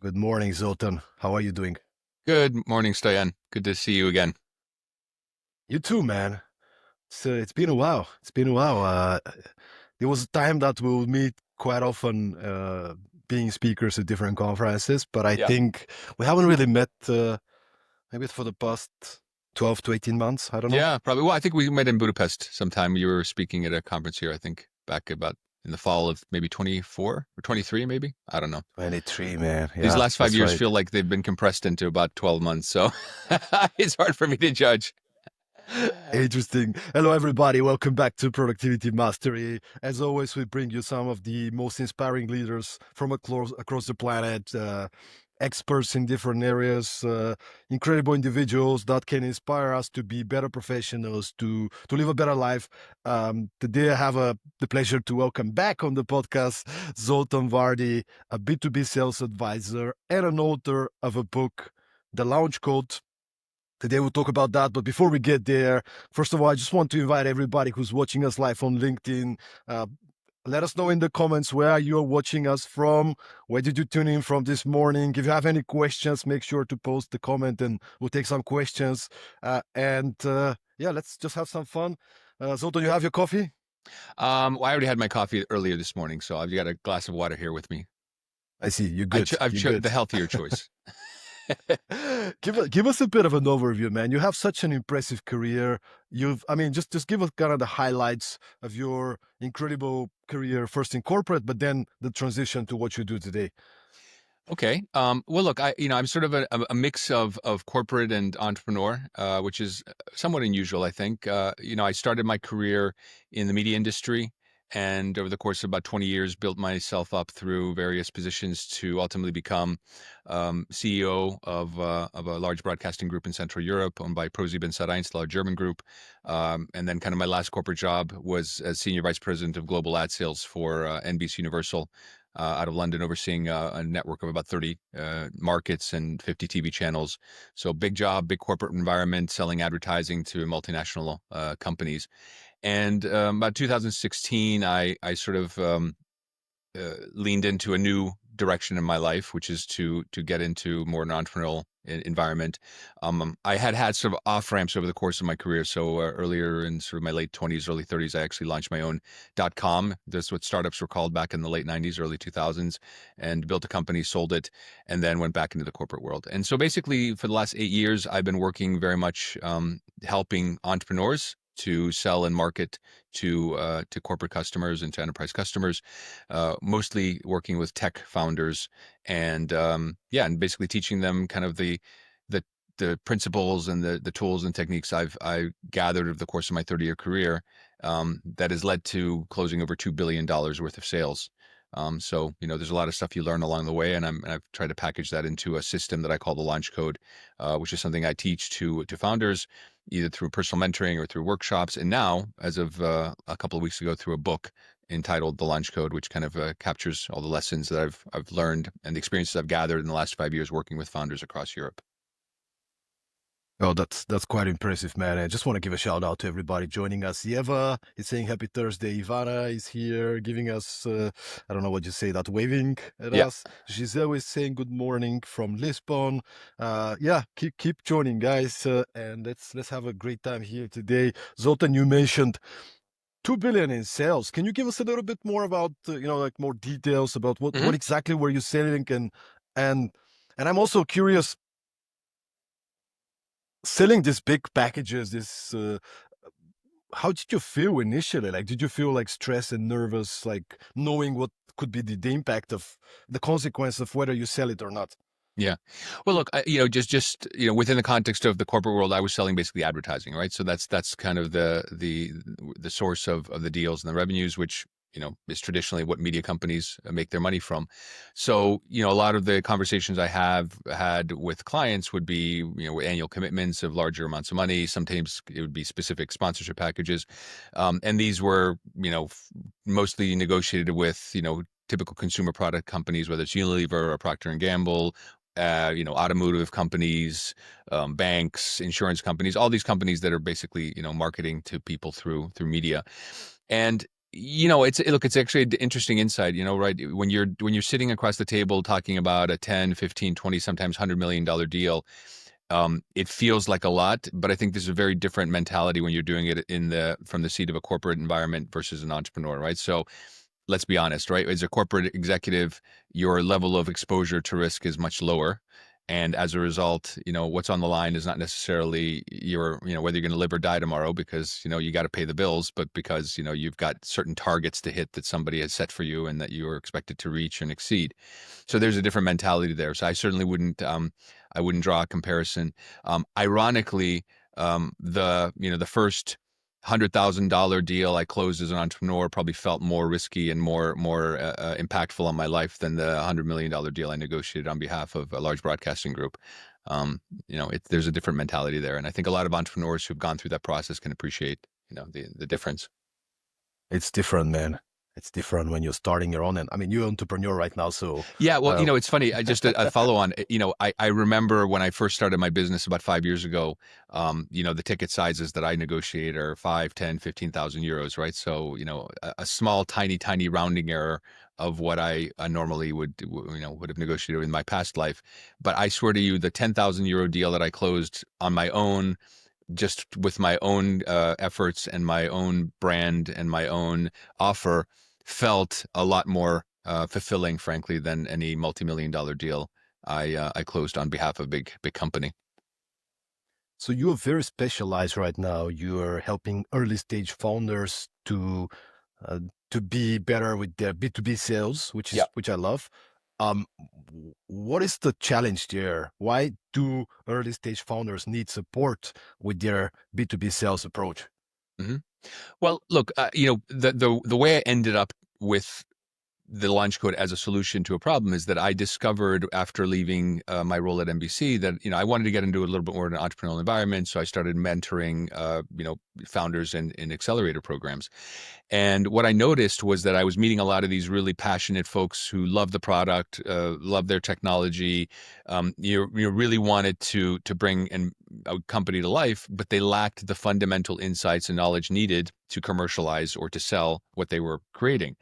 Good morning, Zoltan. How are you doing? Good morning, Stoyan. Good to see you again. You too, man. So it's been a while. It's been a while. There was a time that we'll meet quite often, being speakers at different conferences, but I Yeah. think we haven't really met, maybe for the past 12 to 18 months. I don't know. Yeah, probably. Well, I think we met in Budapest sometime. You were speaking at a conference here, I think, back about in the fall of maybe 24 or 23, maybe. I don't know. 23, man. These Yeah, last five that's years right. feel like they've been compressed into about 12 months. So it's hard for me to judge. Interesting. Hello, everybody. Welcome back to Productivity Mastery. As always, we bring you some of the most inspiring leaders from across the planet, experts in different areas, incredible individuals that can inspire us to be better professionals, to live a better life. Today, I have the pleasure to welcome back on the podcast Zoltan Vardy, a B2B sales advisor and an author of a book, The Launch Code. Today we'll talk about that. But before we get there, first of all, I just want to invite everybody who's watching us live on LinkedIn. Uh, Let us know in the comments where you're watching us from. Where did you tune in from this morning? If you have any questions, make sure to post the comment and we'll take some questions. Yeah, let's just have some fun. Zoltan, you have your coffee? Well, I already had my coffee earlier this morning, so I've got a glass of water here with me. I see. You're good. I've You're the good. healthier choice. Give us a bit of an overview, man. You have such an impressive career. I mean, just give us kind of the highlights of your incredible career, first in corporate, but then the transition to what you do today. Okay. Well, look, I'm sort of a mix of corporate and entrepreneur, which is somewhat unusual, I think. I started my career in the media industry, and over the course of about 20 years, built myself up through various positions to ultimately become CEO of a large broadcasting group in Central Europe, owned by ProSiebenSat.1, a large German group. And then, kind of my last corporate job was as senior vice president of global ad sales for NBC Universal out of London, overseeing a network of about 30 markets and 50 TV channels. So big job, big corporate environment, selling advertising to multinational companies. And about 2016, I sort of leaned into a new direction in my life, which is to get into more an entrepreneurial environment. I had sort of off ramps over the course of my career. So earlier in sort of my late 20s, early 30s, I actually launched my own .com. That's what startups were called back in the late 90s, early 2000s, and built a company, sold it, and then went back into the corporate world. And so basically, for the last 8 years, I've been working very much helping entrepreneurs to sell and market to corporate customers and to enterprise customers, mostly working with tech founders and and basically teaching them kind of the the principles and the tools and techniques I gathered over the course of my 30-year career, that has led to closing over $2 billion worth of sales. So there's a lot of stuff you learn along the way, and I've tried to package that into a system that I call the Launch Code, which is something I teach to founders, either through personal mentoring or through workshops, and now, as of a couple of weeks ago, through a book entitled The Launch Code, which kind of captures all the lessons that I've learned and the experiences I've gathered in the last 5 years working with founders across Europe. Oh, that's quite impressive, man. I just want to give a shout out to everybody joining us. Yeva is saying happy Thursday. Ivana is here giving us, I don't know what you say, that waving at Yeah. us. Giselle is saying good morning from Lisbon. Yeah, keep joining, guys, and let's have a great time here today. Zoltan, you mentioned 2 billion in sales. Can you give us a little bit more about, like more details about hmm what exactly were you selling and and I'm also curious, selling these big packages, this how did you feel initially? Like, did you feel like stressed and nervous, like knowing what could be the impact of the consequence of whether you sell it or not? Yeah. Well, look, just within the context of the corporate world, I was selling basically advertising, right? So that's kind of the source of the deals and the revenues, which is traditionally what media companies make their money from. So a lot of the conversations I have had with clients would be annual commitments of larger amounts of money. Sometimes it would be specific sponsorship packages, and these were mostly negotiated with typical consumer product companies, whether it's Unilever or Procter and Gamble, automotive companies, banks, insurance companies, all these companies that are basically, marketing to people through media. And Look, it's actually an interesting insight, right? When you're sitting across the table talking about a 10, 15, 20, sometimes $100 million deal, it feels like a lot, but I think there's a very different mentality when you're doing it from the seat of a corporate environment versus an entrepreneur, right? So let's be honest, right? As a corporate executive, your level of exposure to risk is much lower. And as a result, what's on the line is not necessarily whether you're going to live or die tomorrow because, you got to pay the bills, but because, you've got certain targets to hit that somebody has set for you and that you are expected to reach and exceed. So there's a different mentality there. So I certainly wouldn't draw a comparison. Ironically, the first $100,000 deal I closed as an entrepreneur probably felt more risky and more impactful on my life than the $100 million deal I negotiated on behalf of a large broadcasting group. There's a different mentality there, and I think a lot of entrepreneurs who've gone through that process can appreciate the difference. It's different, man. It's different when you're starting your own. And I mean, you're an entrepreneur right now, so Yeah, well, uh, it's funny. I just a follow on. I remember when I first started my business about 5 years ago. The ticket sizes that I negotiate are 5, 10, 15,000 euros, right? So a small, tiny rounding error of what I normally would have negotiated in my past life. But I swear to you, the 10,000 euro deal that I closed on my own, just with my own efforts and my own brand and my own offer, felt a lot more fulfilling, frankly, than any multi-million-dollar deal I closed on behalf of a big company. so you're very specialized right now. You're helping early stage founders uh, to be better with their B2B sales, Yeah. which I love. What is the challenge there? Why do early stage founders need support with their B2B sales approach? hmm Well, look, the way I ended up with the launch code as a solution to a problem is that I discovered after leaving my role at NBC that I wanted to get into a little bit more of an entrepreneurial environment, so I started mentoring founders in accelerator programs. And what I noticed was that I was meeting a lot of these really passionate folks who love the product, love their technology, really wanted to bring a company to life, but they lacked the fundamental insights and knowledge needed to commercialize or to sell what they were creating.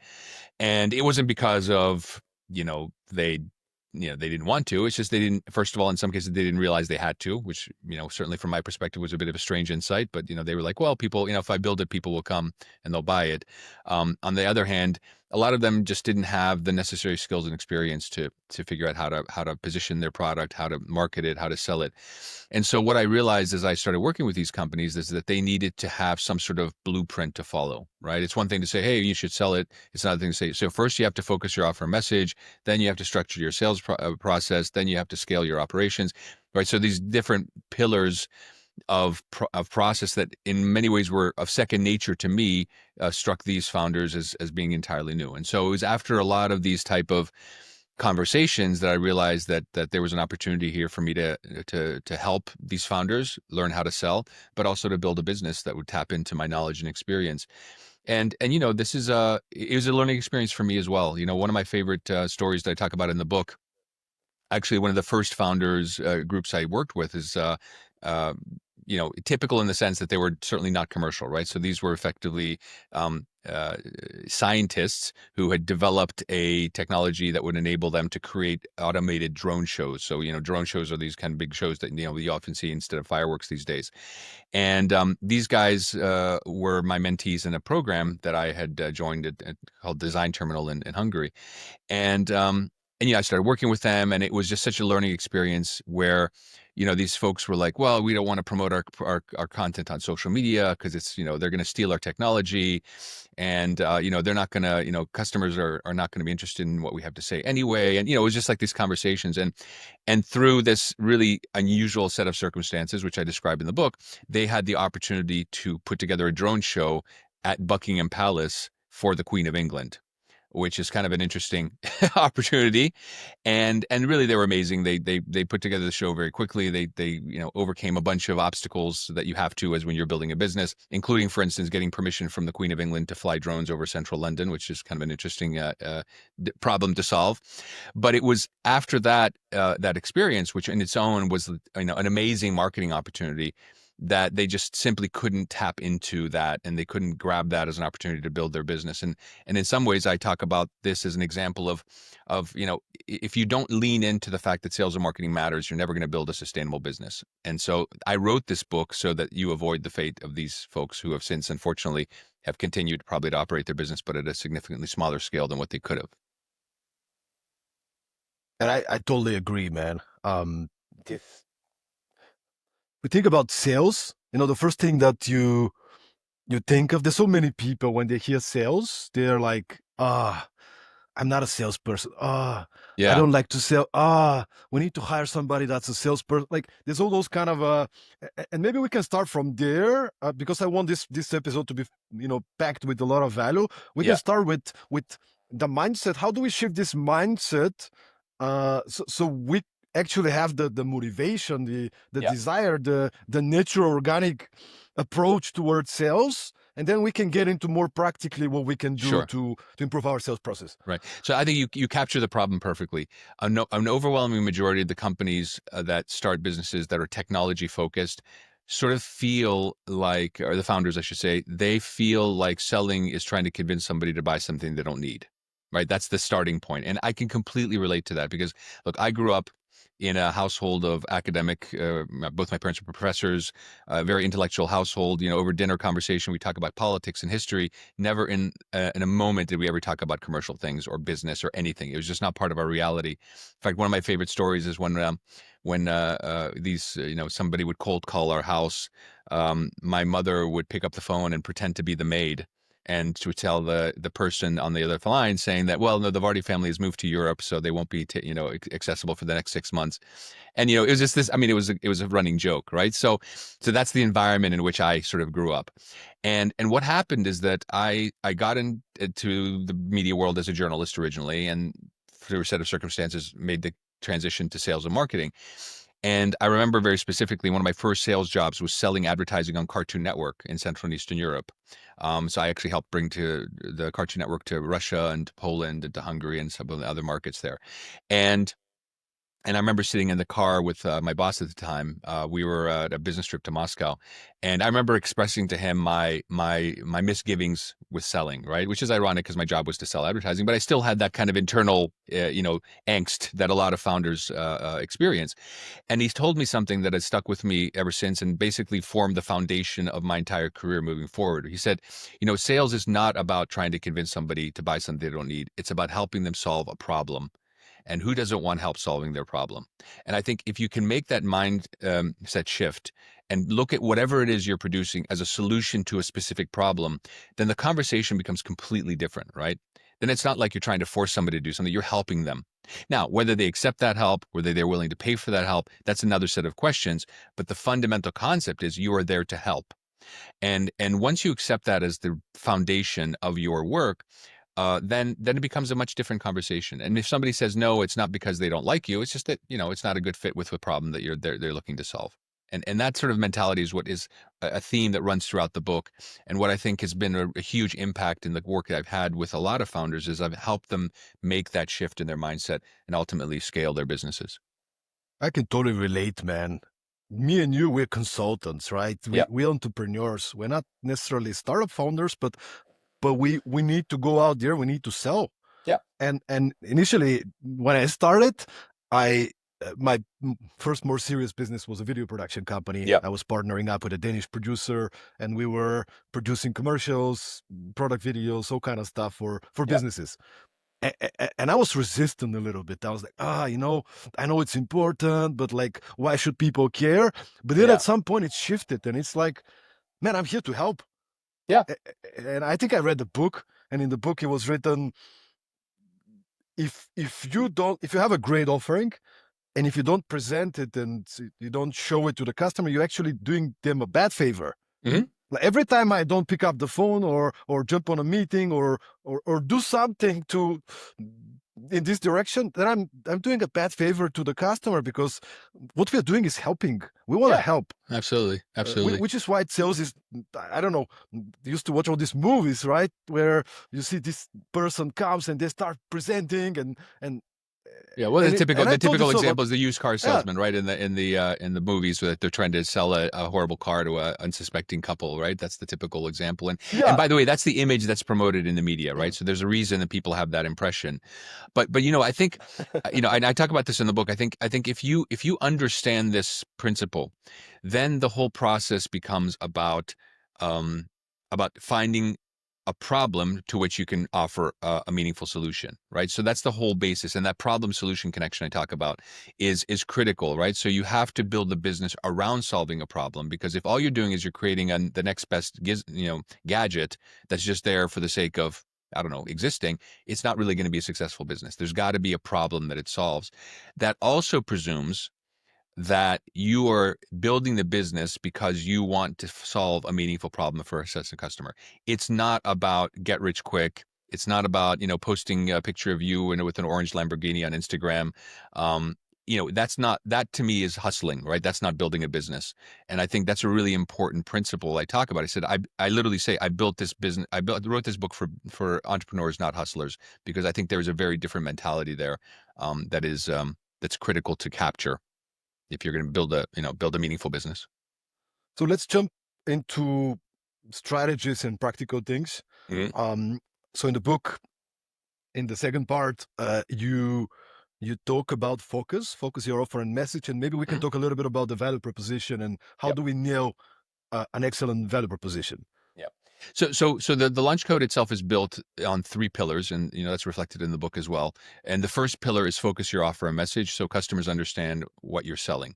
And it wasn't because of, they didn't want to. It's just they didn't, first of all, in some cases, they didn't realize they had to, which, certainly from my perspective was a bit of a strange insight. But, they were like, well, people, if I build it, people will come and they'll buy it. On the other hand, a lot of them just didn't have the necessary skills and experience to figure out how to position their product, how to market it, how to sell it. And so what I realized as I started working with these companies is that they needed to have some sort of blueprint to follow, right? It's one thing to say, hey, you should sell it. It's another thing to say, so first you have to focus your offer message, then you have to structure your sales process, then you have to scale your operations, right? So these different pillars of process that in many ways were of second nature to me struck these founders as being entirely new. And so it was after a lot of these type of conversations that I realized that there was an opportunity here for me to help these founders learn how to sell, but also to build a business that would tap into my knowledge and experience. And this is it was a learning experience for me as well. One of my favorite stories that I talk about in the book, actually one of the first founders groups I worked with is uh, typical in the sense that they were certainly not commercial, right? So these were effectively scientists who had developed a technology that would enable them to create automated drone shows. So drone shows are these kind of big shows that you often see instead of fireworks these days. And these guys were my mentees in a program that I had joined called Design Terminal in Hungary. And I started working with them, and it was just such a learning experience where, these folks were like, well, we don't want to promote our content on social media because it's, they're going to steal our technology. And, they're not going to, customers are not going to be interested in what we have to say anyway. And, it was just like these conversations. And through this really unusual set of circumstances, which I described in the book, they had the opportunity to put together a drone show at Buckingham Palace for the Queen of England, which is kind of an interesting opportunity. And really they were amazing. They put together the show very quickly. They overcame a bunch of obstacles that you have to as when you're building a business, including, for instance, getting permission from the Queen of England to fly drones over central London, which is kind of an interesting problem to solve. But it was after that experience, which in its own was an amazing marketing opportunity, that they just simply couldn't tap into that, and they couldn't grab that as an opportunity to build their business. And in some ways, I talk about this as an example of if you don't lean into the fact that sales and marketing matters, you're never going to build a sustainable business. And so I wrote this book so that you avoid the fate of these folks who have since, unfortunately, have continued probably to operate their business, but at a significantly smaller scale than what they could have. And I totally agree, man. This, we think about sales, the first thing that you think of, there's so many people when they hear sales, they're like, I'm not a salesperson. I Yeah, don't like to sell. We need to hire somebody that's a salesperson. Like there's all those kind of and maybe we can start from there because I want this episode to be packed with a lot of value. We can yeah, start with the mindset. How do we shift this mindset so we actually have the motivation, the yeah, desire, the natural organic approach towards sales, and then we can get into more practically what we can do sure. to improve our sales process. Right. So I think you capture the problem perfectly. An overwhelming majority of the companies that start businesses that are technology focused sort of feel like, or the founders, I should say, they feel like selling is trying to convince somebody to buy something they don't need. Right. That's the starting point. And I can completely relate to that because, look, I grew up in a household of academic, both my parents were professors, a very intellectual household. Over dinner conversation, we talk about politics and history. Never in a moment did we ever talk about commercial things or business or anything. It was just not part of our reality. In fact, one of my favorite stories is when these somebody would cold call our house. My mother would pick up the phone and pretend to be the maid and to tell the person on the other line saying that, well, no, the Vardy family has moved to Europe, so they won't be accessible for the next 6 months. And it was just this. I mean, it was a running joke, right? So that's the environment in which I sort of grew up. And what happened is that I got into the media world as a journalist originally, and through a set of circumstances made the transition to sales and marketing. And I remember very specifically one of my first sales jobs was selling advertising on Cartoon Network in Central and Eastern Europe. So I actually helped bring to the Cartoon Network to Russia and to Poland and to Hungary and some of the other markets there. And and I remember sitting in the car with my boss at the time. We were at a business trip to Moscow, and I remember expressing to him my misgivings with selling, right? Which is ironic because my job was to sell advertising, but I still had that kind of internal, angst that a lot of founders experience. And he's told me something that has stuck with me ever since, and basically formed the foundation of my entire career moving forward. He said, sales is not about trying to convince somebody to buy something they don't need. It's about helping them solve a problem, and who doesn't want help solving their problem? And I think if you can make that mind set shift and look at whatever it is you're producing as a solution to a specific problem, then the conversation becomes completely different, right? Then it's not like you're trying to force somebody to do something, you're helping them. Now, whether they accept that help, whether they're willing to pay for that help, that's another set of questions. But the fundamental concept is you are there to help. And once you accept that as the foundation of your work, then it becomes a much different conversation. And if somebody says no, it's not because they don't like you. It's just that it's not a good fit with the problem that they're looking to solve. And that sort of mentality is what is a theme that runs throughout the book. And what I think has been a huge impact in the work that I've had with a lot of founders is I've helped them make that shift in their mindset and ultimately scale their businesses. I can totally relate, man. Me and you, we're consultants, right? Yeah. We're entrepreneurs. We're not necessarily startup founders, but we need to go out there. We need to sell. Yeah. And initially, when I started, I my first more serious business was a video production company. Yeah. I was partnering up with a Danish producer, and we were producing commercials, product videos, all kind of stuff for Yeah. businesses. And I was resistant a little bit. I was like, I know it's important, but like, why should people care? But then Yeah. at some point it shifted, and it's like, man, I'm here to help. Yeah. And I think I read the book, and in the book it was written, if you have a great offering, and if you don't present it and you don't show it to the customer, you're actually doing them a bad favor. Hmm. Like every time I don't pick up the phone or jump on a meeting or do something to in this direction, then I'm doing a bad favor to the customer, because what we're doing is helping. We want to Yeah. help, Absolutely. Absolutely. which is why sales is, I don't know, used to watch all these movies, right, where you see this person comes and they start presenting, and Yeah, well, and the I told you typical so. But example is the used car yeah, salesman, right? In the movies that they're trying to sell a horrible car to a unsuspecting couple, right? That's the typical example. And yeah. by the way, that's the image that's promoted in the media, right? Mm. So there's a reason that people have that impression. But I think and I talk about this in the book. I think if you understand this principle, then the whole process becomes um about finding a problem to which you can offer a meaningful solution, right? So that's the whole basis, and that problem solution connection I talk about is critical, right? So you have to build the business around solving a problem, because if all you're doing is you're creating the next best gadget that's just there for the sake of, I don't know, existing, it's not really going to be a successful business. There's got to be a problem that it solves. That also presumes that you are building the business because you want to solve a meaningful problem for a certain customer. It's not about get rich quick. It's not about posting a picture of you with an orange Lamborghini on Instagram. Um, that's not, that to me is hustling, right? That's not building a business. And I think that's a really important principle I talk about. I said I literally say I built this business. Wrote this book for entrepreneurs, not hustlers, because I think there is a very different mentality there that's critical to capture if you're going to build a meaningful business. So let's jump into strategies and practical things. Mhm. Um, so in the book, in the second part, you talk about focus your offer and message, and maybe we can Mhm. talk a little bit about the value proposition and how Yep. do we nail an excellent value proposition. Yeah. So the launch code itself is built on three pillars, and that's reflected in the book as well. And the first pillar is focus your offer and message, so customers understand what you're selling.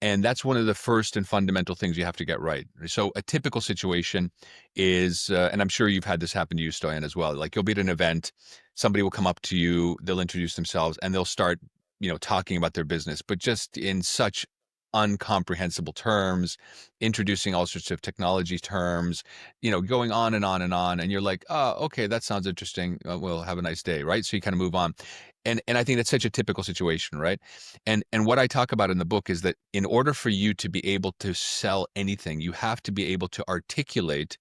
And that's one of the first and fundamental things you have to get right. So a typical situation is, and I'm sure you've had this happen to you, Stoyan, as well. Like, you'll be at an event, somebody will come up to you, they'll introduce themselves, and they'll start, talking about their business, but just in such uncomprehensible terms, introducing all sorts of technology terms, going on and on and on. And you're like, oh, okay, that sounds interesting. Well, have a nice day, right? So you kind of move on. And I think that's such a typical situation, right? And what I talk about in the book is that in order for you to be able to sell anything, you have to be able to articulate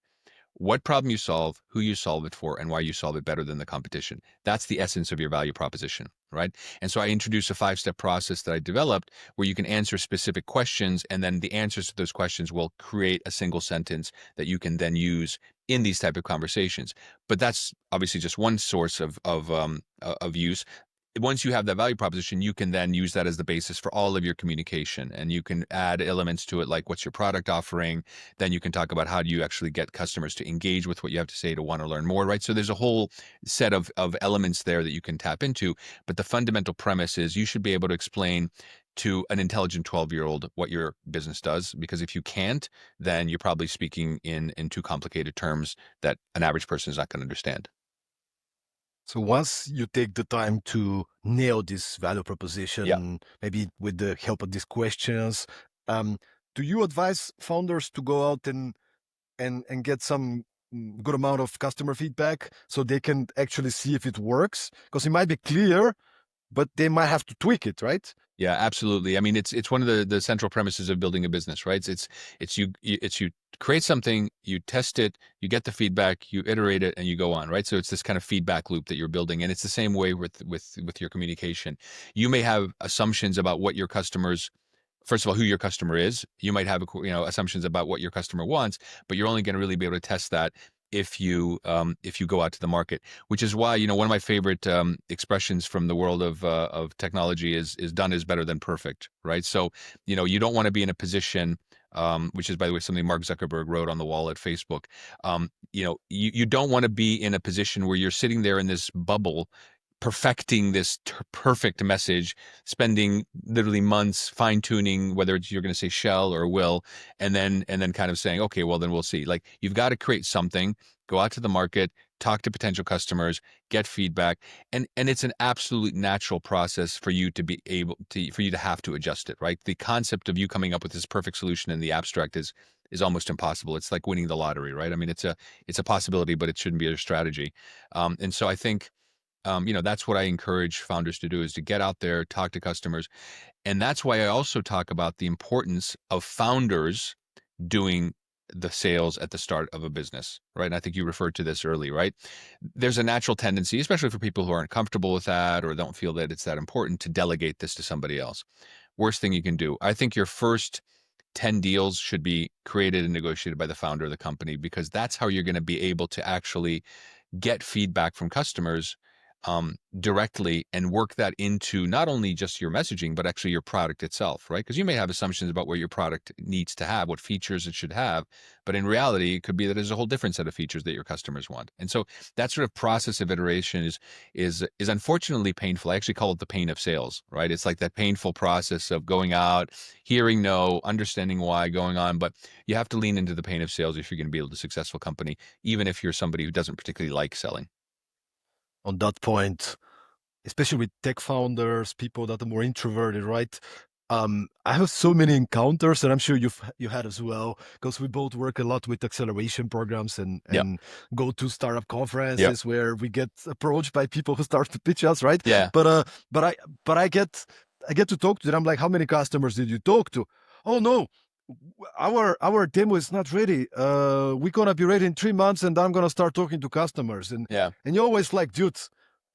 what problem you solve, who you solve it for, and why you solve it better than the competition. That's the essence of your value proposition, right? And so I introduce a 5-step process that I developed where you can answer specific questions, and then the answers to those questions will create a single sentence that you can then use in these type of conversations. But that's obviously just one source of use. Once you have that value proposition, you can then use that as the basis for all of your communication, and you can add elements to it, like what's your product offering. Then you can talk about how do you actually get customers to engage with what you have to say, to want to learn more, right? So there's a whole set of elements there that you can tap into. But the fundamental premise is you should be able to explain to an intelligent 12-year-old what your business does, because if you can't, then you're probably speaking in too complicated terms that an average person is not going to understand. So once you take the time to nail this value Yeah. proposition, maybe with the help of these questions, um, do you advise founders to go out and get some good amount of customer feedback so they can actually see if it works? Because it might be clear, but they might have to tweak it, right? Yeah, absolutely. I mean, it's one of the central premises of building a business, right? It's you create something, you test it, you get the feedback, you iterate it, and you go on, right? So it's this kind of feedback loop that you're building, and it's the same way with your communication. You may have assumptions about what your customers, first of all, who your customer is. You might have assumptions about what your customer wants, but you're only going to really be able to test that if you go out to the market. Which is why one of my favorite expressions from the world of technology is done is better than perfect, right? So you don't want to be in a position. Which is, by the way, something Mark Zuckerberg wrote on the wall at Facebook. You don't want to be in a position where you're sitting there in this bubble perfecting this perfect message, spending literally months fine tuning whether you're going to say shall or will, and then kind of saying, okay, well then we'll see. Like, you've got to create something, go out to the market, talk to potential customers, get feedback, and it's an absolute natural process for you to be able to for you to have to adjust it, right? The concept of you coming up with this perfect solution in the abstract is almost impossible. It's like winning the lottery, right? I mean, it's a possibility, but it shouldn't be a strategy. And so I think that's what I encourage founders to do, is to get out there, talk to customers. And that's why I also talk about the importance of founders doing the sales at the start of a business, right? And I think you referred to this early, right? There's a natural tendency, especially for people who aren't comfortable with that or don't feel that it's that important, to delegate this to somebody else. Worst thing you can do. I think your first 10 deals should be created and negotiated by the founder of the company, because that's how you're going to be able to actually get feedback from customers directly and work that into not only just your messaging, but actually your product itself, right? Because you may have assumptions about what your product needs to have, what features it should have, but in reality, it could be that there's a whole different set of features that your customers want. And so that sort of process of iteration is unfortunately painful. I actually call it the pain of sales, right? It's like that painful process of going out, hearing no, understanding why, going on, but you have to lean into the pain of sales if you're going to be able to successful company, even if you're somebody who doesn't particularly like selling. On that point, especially with tech founders, people that are more introverted, right? I have so many encounters, and I'm sure you had as well, because we both work a lot with acceleration programs and Yeah. go to startup Yeah. conferences where we get approached by people who start to pitch us, right? Yeah. But I get to talk to them. I'm like, how many customers did you talk to? Oh no, our demo is not ready. We're gonna be ready in 3 months, and I'm gonna start talking to customers. Yeah. And you're always like, dude,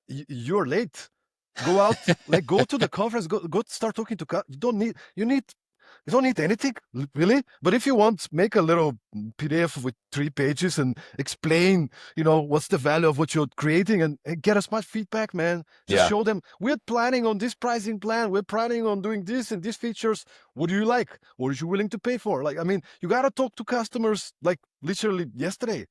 you're late. Go out, like go to the conference, go start talking to you don't need anything really. But if you want, make a little PDF with 3 pages and explain, what's the value of what you're creating, and get as much feedback, man. Just Yeah. show them we're planning on this pricing plan, we're planning on doing this and these features. What do you like? What are you willing to pay for? Like, I mean, you gotta talk to customers like literally yesterday.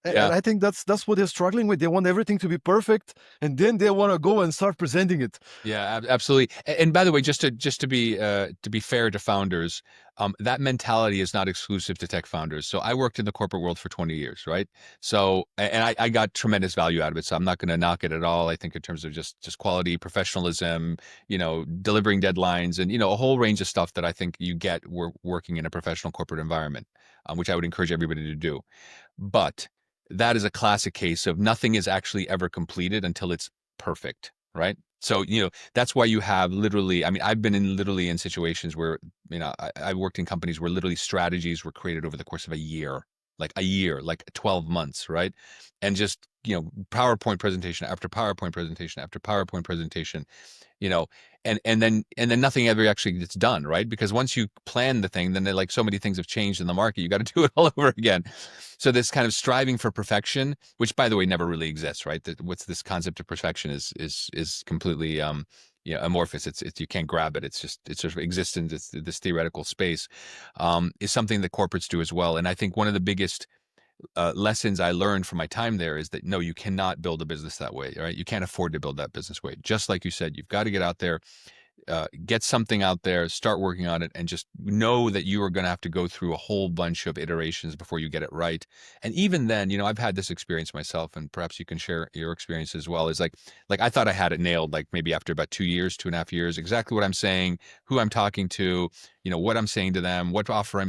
And Yeah. I think that's what they're struggling with. They want everything to be perfect, and then they want to go and start presenting it. Yeah, absolutely. And by the way, just to be fair to founders, that mentality is not exclusive to tech founders. So I worked in the corporate world for 20 years, right? So and I got tremendous value out of it. So I'm not going to knock it at all. I think in terms of just quality, professionalism, delivering deadlines, and a whole range of stuff that I think you get working in a professional corporate environment, which I would encourage everybody to do. But that is a classic case of nothing is actually ever completed until it's perfect, right? So, that's why you have literally, I mean, I've been literally in situations where, I worked in companies where literally strategies were created over the course of a year, like 12 months, right? And just, PowerPoint presentation after PowerPoint presentation after PowerPoint presentation, you know, and then nothing ever actually gets done, right? Because once you plan the thing, then like so many things have changed in the market, you got to do it all over again. So this kind of striving for perfection, which by the way never really exists, right? What's this concept of perfection is completely amorphous. It's you can't grab it. It's sort of exists in this theoretical space. Is something that corporates do as well. And I think one of the biggest lessons I learned from my time there is that no, you cannot build a business that way, right? You can't afford to build that business way. Just like you said, you've got to get out there, get something out there, start working on it, and just know that you are going to have to go through a whole bunch of iterations before you get it right. And even then, I've had this experience myself, and perhaps you can share your experience as well. Is like I thought I had it nailed, like maybe after about 2 years, 2.5 years, exactly what I'm saying, who I'm talking to, what I'm saying to them, what offer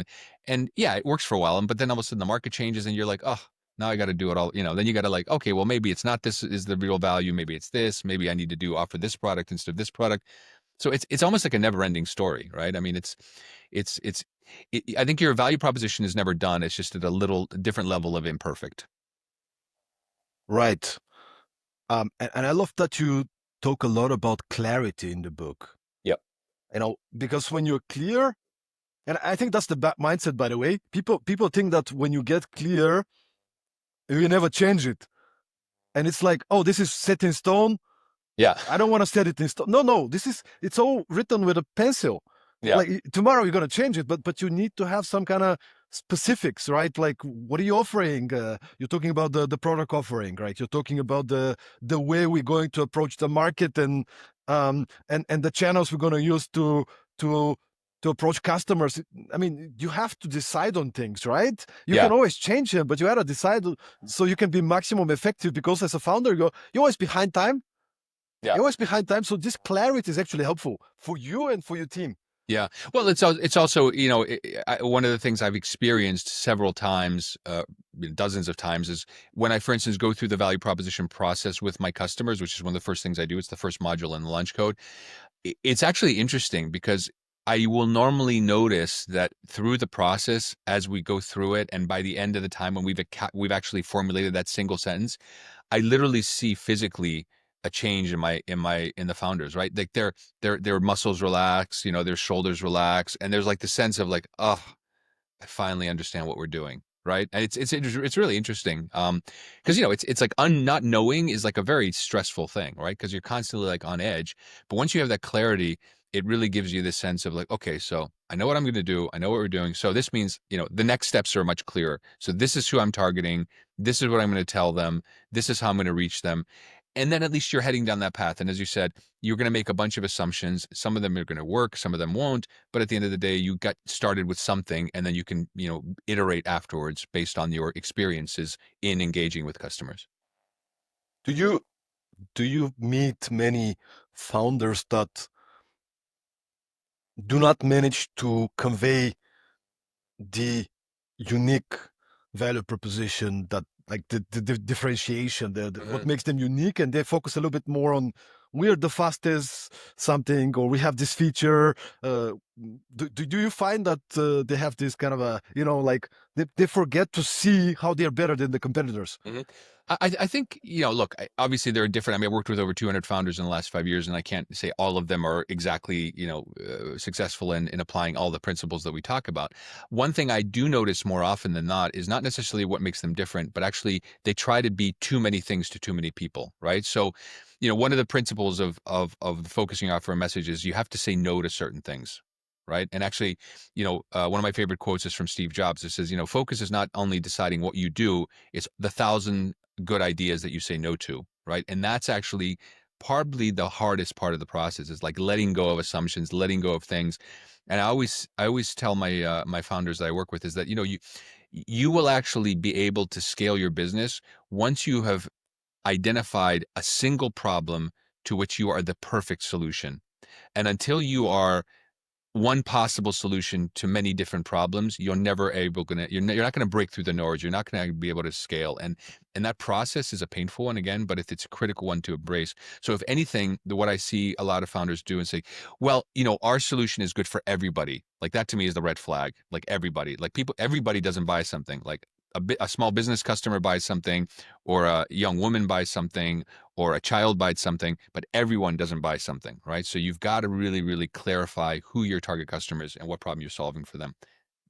and yeah, it works for a while, but then all of a sudden the market changes, and you're like, oh. Now I got to do it all, then you got to like, okay, well, maybe it's not this is the real value. Maybe it's this, maybe I need to offer this product instead of this product. So it's almost like a never-ending story, right? I mean, I think your value proposition is never done. It's just at a little different level of imperfect. Right. And I love that you talk a lot about clarity in the book. Yep. Because when you're clear, and I think that's the mindset, by the way. People think that when you get clear, you never change it, and it's like, oh, this is set in stone. Yeah. I don't want to set it in stone. No, it's all written with a pencil. Yeah. Like tomorrow you're gonna change it, but you need to have some kind of specifics, right? Like, what are you offering? You're talking about the product offering, right? You're talking about the way we're going to approach the market, and the channels we're gonna use to approach customers. I mean, you have to decide on things, right? You Yeah. can always change them, but you gotta decide so you can be maximum effective. Because as a founder, you're always behind time. Yeah. You're always behind time. So this clarity is actually helpful for you and for your team. Yeah. Well, it's also, one of the things I've experienced several times, dozens of times, is when I, for instance, go through the value proposition process with my customers, which is one of the first things I do. It's the first module in the lunch code. It's actually interesting because I will normally notice that through the process as we go through it, and by the end of the time when we've actually formulated that single sentence, I literally see physically a change in the founders, right? Like their muscles relax, their shoulders relax, and there's like the sense of like, oh, I finally understand what we're doing, right? And it's really interesting, because it's like not knowing is like a very stressful thing, right? Because you're constantly like on edge. But once you have that clarity, it really gives you this sense of like, okay, so I know what I'm going to do, I know what we're doing. So this means the next steps are much clearer. So this is who I'm targeting. This is what I'm going to tell them. This is how I'm going to reach them. And then at least you're heading down that path. And as you said, you're going to make a bunch of assumptions. Some of them are going to work, some of them won't. But at the end of the day, you got started with something, and then you can, iterate afterwards based on your experiences in engaging with customers. Do you meet many founders that do not manage to convey the unique value proposition, that like the differentiation, what Hmm. makes them unique, and they focus a little bit more on we're the fastest something, or we have this feature. Do you find that they have this kind of a, like they forget to see how they're better than the competitors? Hmm. I think, look, obviously there are different. I mean, I worked with over 200 founders in the last 5 years, and I can't say all of them are exactly, successful in applying all the principles that we talk about. One thing I do notice more often than not is not necessarily what makes them different, but actually they try to be too many things to too many people, right? So, one of the principles of the focusing offer a message is you have to say no to certain things. Right. And actually, one of my favorite quotes is from Steve Jobs. It says, focus is not only deciding what you do, it's the thousand good ideas that you say no to, right? And that's actually probably the hardest part of the process, is like letting go of assumptions, letting go of things. And I always tell my founders that I work with is that, you will actually be able to scale your business once you have identified a single problem to which you are the perfect solution. And until you are one possible solution to many different problems, you're not gonna break through the noise. You're not gonna be able to scale, and that process is a painful one again, but it's a critical one to embrace. So if anything, what I see a lot of founders do and say, well, our solution is good for everybody. Like that to me is the red flag. Like everybody, like everybody doesn't buy something. Like a small business customer buys something, or a young woman buys something, or a child buys something, but everyone doesn't buy something, right? So you've got to really, really clarify who your target customer is and what problem you're solving for them.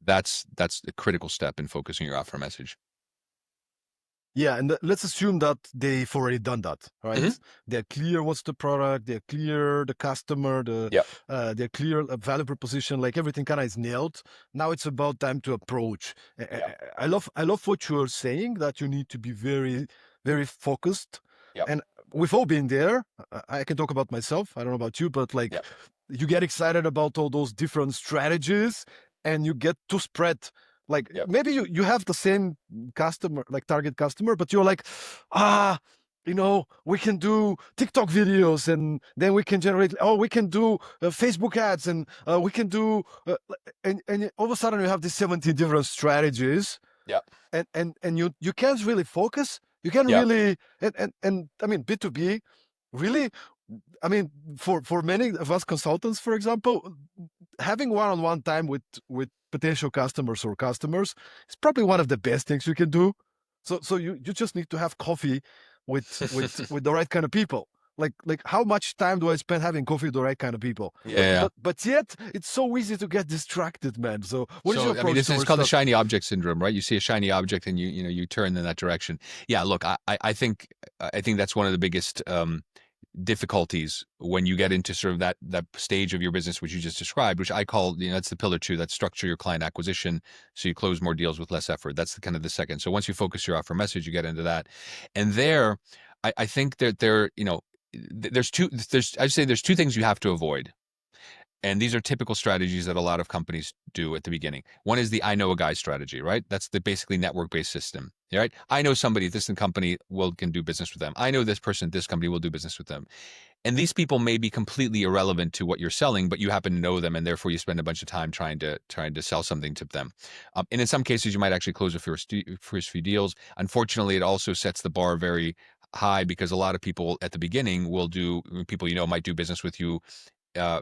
That's the critical step in focusing your offer message. Yeah, and let's assume that they've already done that, right? Hmm. They're clear what's the product, they're clear the customer, Yep. they're clear value proposition, like everything kind of is nailed. Now it's about time to approach. Yep. I love what you're saying, that you need to be very, very focused. Yep. And we've all been there. I can talk about myself. I don't know about you, but like Yep. you get excited about all those different strategies, and you get to spread, like Yep. maybe you have the same customer, like target customer, but you're like, ah, we can do TikTok videos, and then we can generate, we can do Facebook ads, and we can do, and all of a sudden you have these 17 different strategies, Yep. and you can't really focus. You can Yep. really, and I mean, B2B, really, I mean, for many of us consultants, for example, having one-on-one time with potential customers or customers is probably one of the best things you can do. So you just need to have coffee with the right kind of people. Like how much time do I spend having coffee with the right kind of people? Yeah. But Yeah. but but yet it's so easy to get distracted, man. So what is your So I mean, approach it's towards called the that? shiny object syndrome, right? You see a shiny object and you turn in that direction. Yeah, look, I think that's one of the biggest difficulties when you get into sort of that stage of your business which you just described, which I call, that's the pillar two, that structure your client acquisition so you close more deals with less effort. That's the kind of the second. So once you focus your offer message, you get into that, and there, I think that I'd say there's two things you have to avoid. And these are typical strategies that a lot of companies do at the beginning. One is the I know a guy strategy, right? That's the basically network-based system, right? I know somebody at this company can do business with them. I know this person at this company will do business with them. And these people may be completely irrelevant to what you're selling, but you happen to know them, and therefore you spend a bunch of time trying to sell something to them. And in some cases, you might actually close the first few deals. Unfortunately, it also sets the bar very high, because a lot of people at the beginning people might do business with you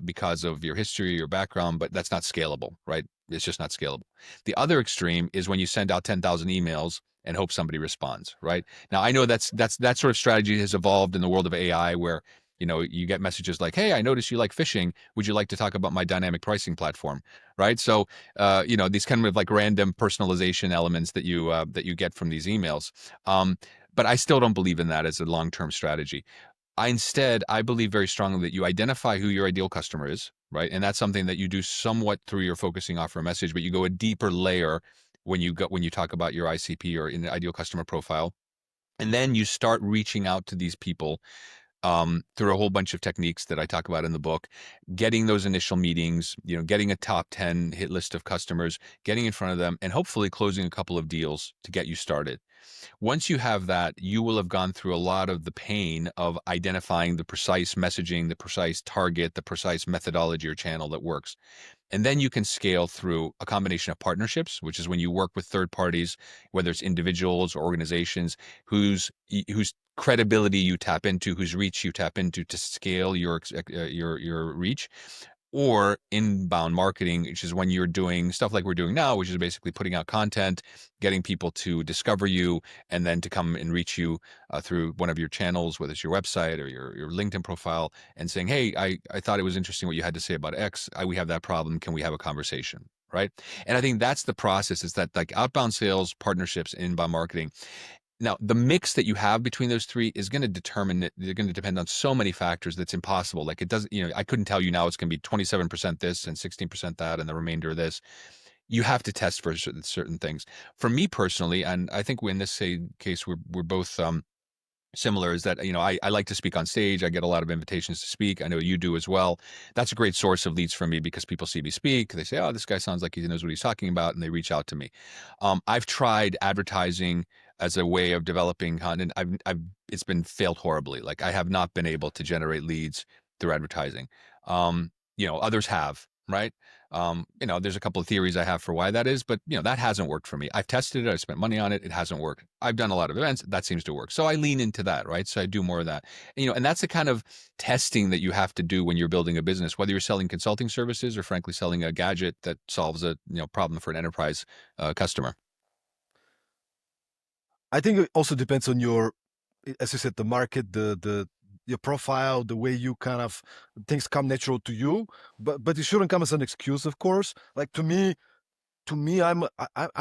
because of your history, your background, but that's not scalable, right? It's just not scalable. The other extreme is when you send out 10,000 emails and hope somebody responds, right? Now, I know that sort of strategy has evolved in the world of AI where, you get messages like, "Hey, I noticed you like fishing. Would you like to talk about my dynamic pricing platform?" Right? So, these kind of like random personalization elements that you get from these emails. But I still don't believe in that as a long-term strategy. I believe very strongly that you identify who your ideal customer is, right? And that's something that you do somewhat through your focusing offer message, but you go a deeper layer when you talk about your ICP or in the ideal customer profile. And then you start reaching out to these people through a whole bunch of techniques that I talk about in the book, getting those initial meetings, getting a top 10 hit list of customers, getting in front of them, and hopefully closing a couple of deals to get you started. Once you have that, you will have gone through a lot of the pain of identifying the precise messaging, the precise target, the precise methodology or channel that works. And then you can scale through a combination of partnerships, which is when you work with third parties, whether it's individuals or organizations whose credibility you tap into, whose reach you tap into to scale your reach, or inbound marketing, which is when you're doing stuff like we're doing now, which is basically putting out content, getting people to discover you, and then to come and reach you through one of your channels, whether it's your website or your LinkedIn profile, and saying, "Hey, I thought it was interesting what you had to say about X. We have that problem. Can we have a conversation?" Right. And I think that's the process, is that like outbound sales, partnerships, inbound marketing. Now, the mix that you have between those three is going to determine that they're going to depend on so many factors that's impossible. Like it doesn't, I couldn't tell you now it's going to be 27% this and 16% that and the remainder of this. You have to test for certain things. For me personally, and I think in this case, we're both similar, is that I like to speak on stage. I get a lot of invitations to speak. I know you do as well. That's a great source of leads for me because people see me speak, they say, "Oh, this guy sounds like he knows what he's talking about," and they reach out to me. I've tried advertising as a way of developing content. It's been failed horribly. Like I have not been able to generate leads through advertising. Others have, right? There's a couple of theories I have for why that is, but that hasn't worked for me. I've tested it. I spent money on it. It hasn't worked. I've done a lot of events. That seems to work. So I lean into that, right? So I do more of that. And that's the kind of testing that you have to do when you're building a business, whether you're selling consulting services or frankly selling a gadget that solves a problem for an enterprise customer. I think it also depends on your, as you said, the market, the your profile, the way you kind of things come natural to you. But it shouldn't come as an excuse, of course. Like to me, I'm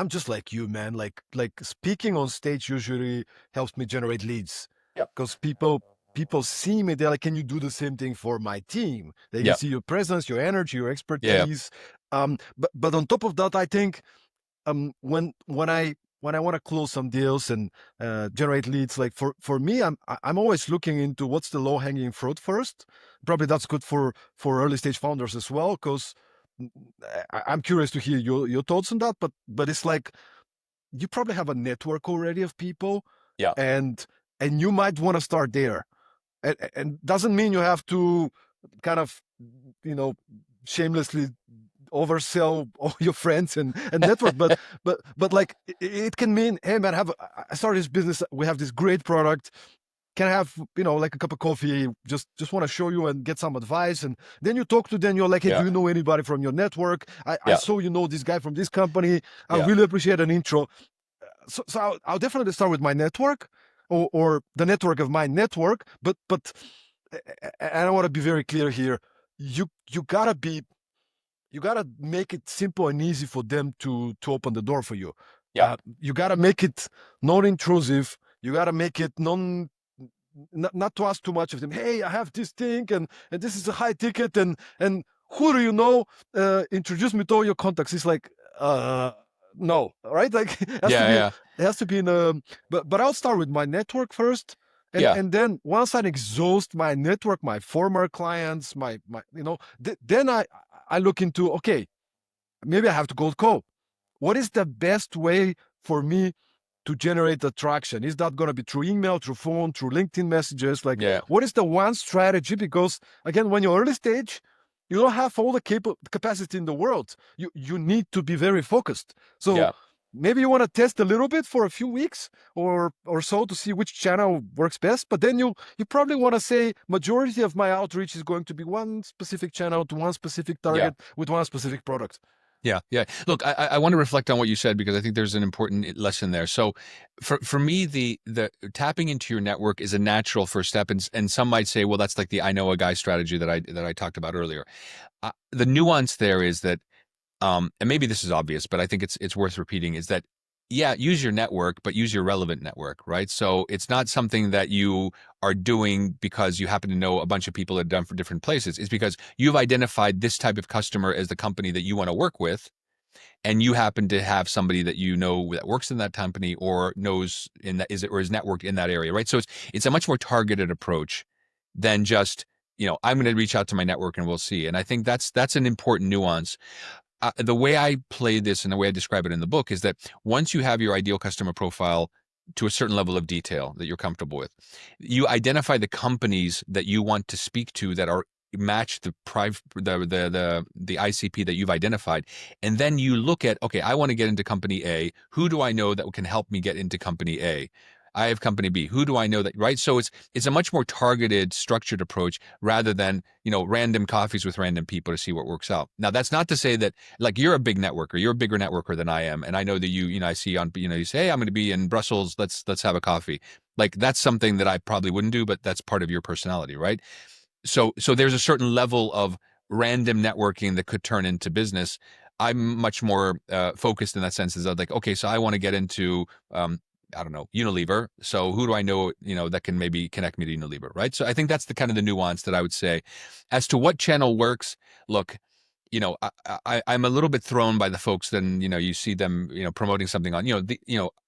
just like you, man. Like speaking on stage usually helps me generate leads Yep. because people see me. They're like, "Can you do the same thing for my team?" They can Yeah. see your presence, your energy, your Yeah. expertise. But on top of that, I think when I want to close some deals and generate leads, like for me, I'm always looking into what's the low hanging fruit first. Probably that's good for early stage founders as well, because I'm curious to hear your thoughts on that. But it's like you probably have a network already of people, Yeah. and you might want to start there, and doesn't mean you have to kind of you know shamelessly oversell all your friends and network, but like it can mean, hey man, I started this business, we have this great product, can I have like a cup of coffee, just want to show you and get some advice. And then you talk to them, you're like, hey, do Yeah. you know anybody from your network? I Yeah. saw this guy from this company, I Yeah. really appreciate an intro. So I'll definitely start with my network, or the network of my network. But and I want to be very clear here, you gotta be you gotta make it simple and easy for them to open the door for you. Yeah. You gotta make it non-intrusive. You gotta make it not to ask too much of them. Hey, I have this thing, and this is a high ticket, and who do you know? Introduce me to all your contacts. It's like no, right? Like Yeah. Yeah. it has to be in a. But I'll start with my network first. Yeah. And then once I exhaust my network, my former clients, my then I look into, okay, maybe I have to cold call. What is the best way for me to generate attraction? Is that going to be through email, through phone, through LinkedIn messages? Like, Yeah. what is the one strategy? Because again, when you're early stage, you don't have all the capacity in the world. You need to be very focused. So Yeah. maybe you want to test a little bit for a few weeks or so to see which channel works best. But then you probably want to say majority of my outreach is going to be one specific channel to one specific Yeah. target with one specific product. Yeah, yeah. Look, I want to reflect on what you said because I think there's an important lesson there. So, for me, the tapping into your network is a natural first step, and some might say, well, that's like the I know a guy strategy that I talked about earlier. The nuance there is that, and maybe this is obvious, but I think it's worth repeating, is that yeah, use your network, but use your relevant network, right? So it's not something that you are doing because you happen to know a bunch of people that have done for different places. It's because you've identified this type of customer as the company that you want to work with, and you happen to have somebody that you know that works in that company or knows in that is networked in that area, right? So it's a much more targeted approach than just, I'm going to reach out to my network and we'll see. And I think that's an important nuance. The way I play this and the way I describe it in the book is that once you have your ideal customer profile to a certain level of detail that you're comfortable with, you identify the companies that you want to speak to that are match the ICP that you've identified, and then you look at, okay, I want to get into company A. Who do I know that can help me get into company A? I have company B. Who do I know that, right? So it's a much more targeted, structured approach rather than, random coffees with random people to see what works out. Now, that's not to say that, like, you're a big networker, you're a bigger networker than I am, and I know that I see on, you say, hey, I'm going to be in Brussels, let's have a coffee. Like, that's something that I probably wouldn't do, but that's part of your personality, right? So there's a certain level of random networking that could turn into business. I'm much more focused in that sense. Is like, okay, so I want to get into I don't know, Unilever. So who do I know, that can maybe connect me to Unilever, right? So I think that's the kind of the nuance that I would say. As to what channel works, look, I'm a little bit thrown by the folks. Then you see them promoting something on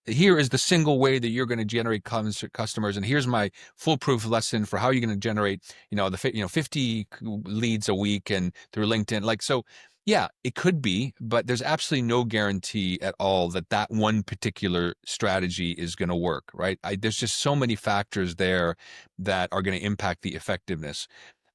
here is the single way that you're going to generate customers, and here's my foolproof lesson for how you're going to generate 50 leads a week and through LinkedIn. Like, so yeah, it could be, but there's absolutely no guarantee at all that that one particular strategy is going to work, right? There's just so many factors there that are going to impact the effectiveness.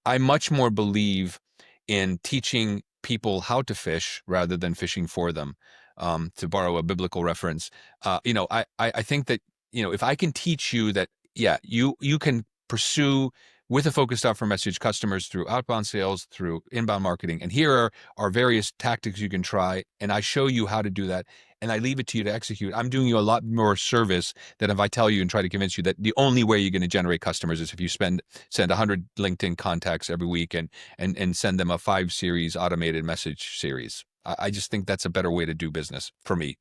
I much more believe in teaching people how to fish rather than fishing for them. To borrow a biblical reference, I think that if I can teach you that, yeah, you can pursue with a focused offer message customers through outbound sales, through inbound marketing, and here are various tactics you can try, and I show you how to do that, and I leave it to you to execute. I'm doing you a lot more service than if I tell you and try to convince you that the only way you're going to generate customers is if you send 100 LinkedIn contacts every week and send them a 5 series automated message series. I just think that's a better way to do business for me.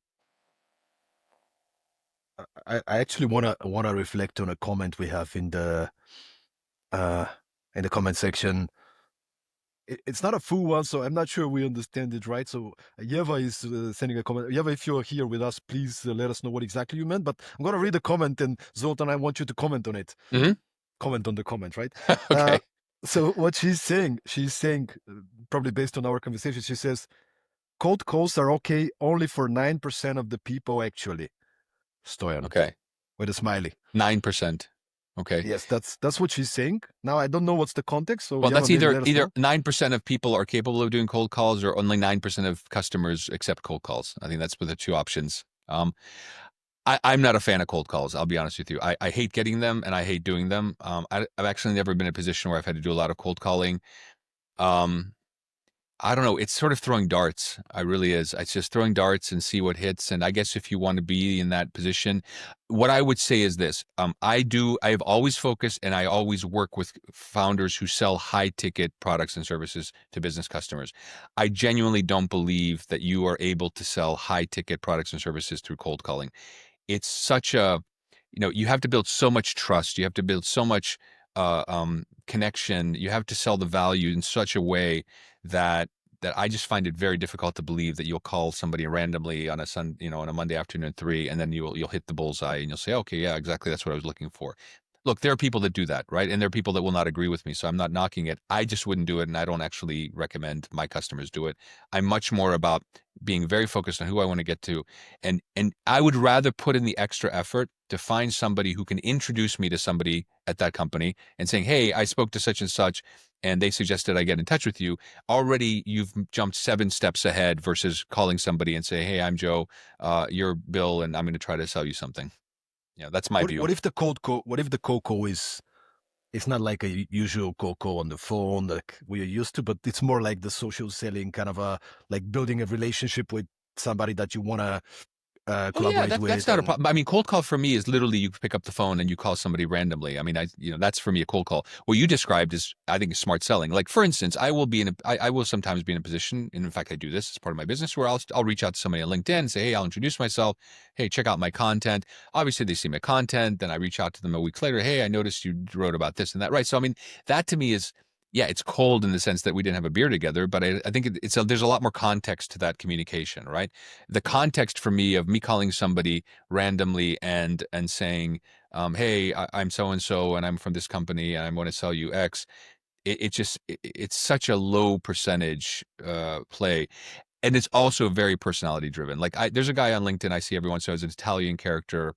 I actually wanna reflect on a comment we have uh, in the comment section. It's not a full one, so I'm not sure we understand it right. So Yeva is sending a comment. Yeva, if you're here with us, please let us know what exactly you meant. But I'm gonna read the comment, and Zoltan, I want you to comment on it. Hmm. Comment on the comment, right? Uh, Okay. so what she's saying, probably based on our conversation, she says cold calls are okay only for 9% of the people actually. Stoyan Okay. with a smiley. 9%. Okay. Yes, that's what she's saying. Now I don't know what's the context, so Well, Yeva, that's maybe either let us either know. 9% of people are capable of doing cold calls, or only 9% of customers accept cold calls. I think that's the two options. I'm not a fan of cold calls. I'll be honest with you. I hate getting them and I hate doing them. I've actually never been in a position where I've had to do a lot of cold calling. Um, I don't know. It's sort of throwing darts. I really is. It's just throwing darts and see what hits. And I guess if you want to be in that position, what I would say is this: I have always focused and I always work with founders who sell high ticket products and services to business customers. I genuinely don't believe that you are able to sell high ticket products and services through cold calling. It's such a, you have to build so much trust. You have to build so much connection. You have to sell the value in such a way that I just find it very difficult to believe that you'll call somebody randomly on on a Monday afternoon at 3, and then you'll hit the bullseye and you'll say, okay, yeah, exactly, that's what I was looking for. Look, there are people that do that, right? And there are people that will not agree with me, so I'm not knocking it. I just wouldn't do it, and I don't actually recommend my customers do it. I'm much more about being very focused on who I want to get to, and I would rather put in the extra effort to find somebody who can introduce me to somebody at that company and saying, hey, I spoke to such and such. and they suggested I get in touch with you, already you've jumped 7 steps ahead versus calling somebody and say, hey, I'm Joe, you're Bill, and I'm going to try to sell you something. Yeah, that's my view. What if the cold call? What if the cold call is it's not like a usual cold call on the phone like we are used to, but it's more like the social selling kind of a like building a relationship with somebody that you want to Oh yeah, collaborate that's with not a and problem. I mean, cold call for me is literally you pick up the phone and you call somebody randomly. I mean, that's for me a cold call. What you described is, I think, smart selling. Like for instance, I will sometimes be in a position, and in fact, I do this as part of my business, where I'll reach out to somebody on LinkedIn and say, hey, I'll introduce myself. Hey, check out my content. Obviously, they see my content. Then I reach out to them a week later. Hey, I noticed you wrote about this and that. Right. So I mean, that to me is. Yeah, it's cold in the sense that we didn't have a beer together, but I think there's a lot more context to that communication, right? The yeah. context for me of me calling somebody randomly and saying, "Hey, I'm so and so, and I'm from this company, and I want to sell you X." It's such a low percentage play, and it's also very personality driven. Like there's a guy on LinkedIn I see every once in a while, as an Italian character,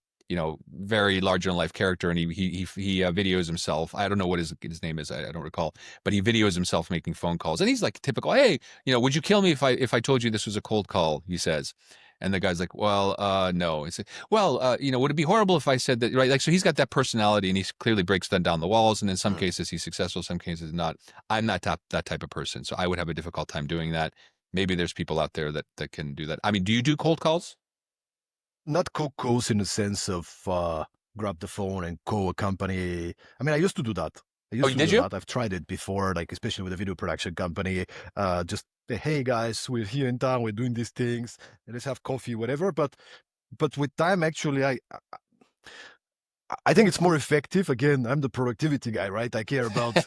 very larger than life character, and he videos himself. I don't know what his name is. I don't recall, but he videos himself making phone calls, and he's like typical. Hey, would you kill me if I told you this was a cold call? He says. And the guy's like, well, no. It's well, would it be horrible if I said that, right? Like, so he's got that personality, and he clearly breaks them down the walls. And in some Mm. cases, he's successful. Some cases, not. I'm not that type of person, so I would have a difficult time doing that. Maybe there's people out there that can do that. I mean, do you do cold calls? Not cold calls in the sense of grab the phone and call a company. I mean, I used to do that. I Oh, used to did do you? that. I've tried it before, like especially with a video production company. Just say, hey guys, we're here in town, we're doing these things, and let's have coffee, whatever. But with time, actually, I think it's more effective. Again, I'm the productivity guy, right? I care about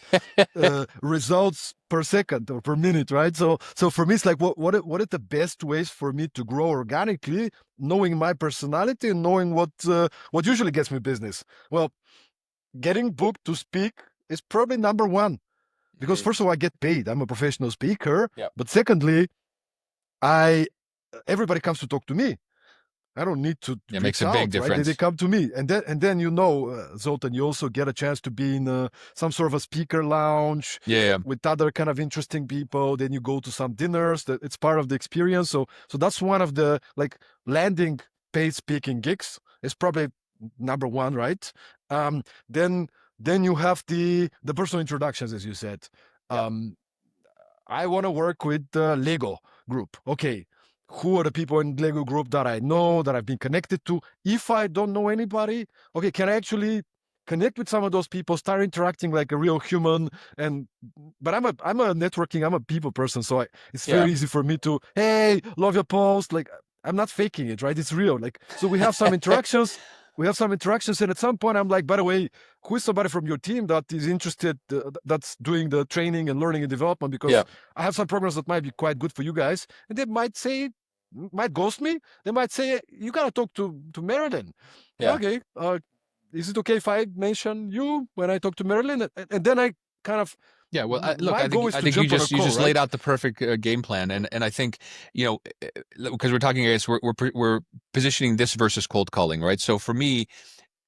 results per second or per minute, right? So for me, it's like what are the best ways for me to grow organically, knowing my personality and knowing what usually gets me business. Well, getting booked to speak is probably number one because Mhm. first of all, I get paid. I'm a professional speaker, Yeah. but secondly, I everybody comes to talk to me. I don't need to Yeah, makes reach a big out, right? They difference. come to me, and then Zoltan, you also get a chance to be in some sort of a speaker lounge Yeah, with other kind of interesting people. Then you go to some dinners. That it's part of the experience. So that's one of the like landing paid speaking gigs. Is probably number one, right? Um, then then you have the personal introductions, as you said. yeah, Um, I want to work with the Lego group. Okay, who are the people in Lego group that I know that I've been connected to? If I don't know anybody, okay, can I actually connect with some of those people, start interacting like a real human? And but I'm a networking, I'm a people person, so it's yeah. very easy for me to hey, love your post. Like I'm not faking it, right? It's real. Like so we have some interactions. We have some interactions, and at some point, I'm like, by the way, who is somebody from your team that is interested, that's doing the training and learning and development? Yeah, Because I have some programs that might be quite good for you guys. And they might say, might ghost me. They might say, you got to talk to Marilyn. yeah. Okay. Is it okay if I mention you when I talk to Marilyn? And then I kind of, Yeah, well, look, my goal is I to think you jump on a just you call, just laid right? out the perfect game plan, and I think because we're talking, I guess we're positioning this versus cold calling, right? So for me,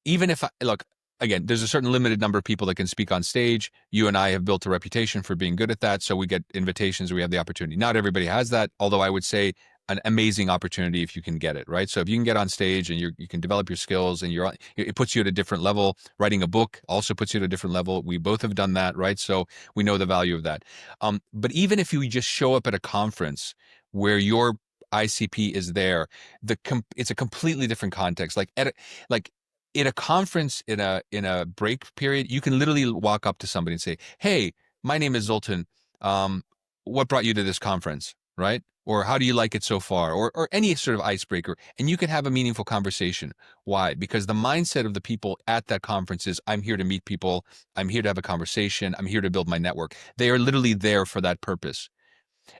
even if I look again, there's a certain limited number of people that can speak on stage. You and I have built a reputation for being good at that, so we get invitations, we have the opportunity. Not everybody has that, although I would say an amazing opportunity if you can get it right. So if you can get on stage and you can develop your skills and it puts you at a different level. Writing a book also puts you at a different level. We both have done that, right? So we know the value of that. But even if you just show up at a conference where your ICP is there, it's a completely different context. Like in a conference in a break period, you can literally walk up to somebody and say, "Hey, my name is Zoltan. What brought you to this conference?" Right? Or how do you like it so far? Or any sort of icebreaker, and you can have a meaningful conversation. Why? Because the mindset of the people at that conference is, I'm here to meet people. I'm here to have a conversation. I'm here to build my network. They are literally there for that purpose.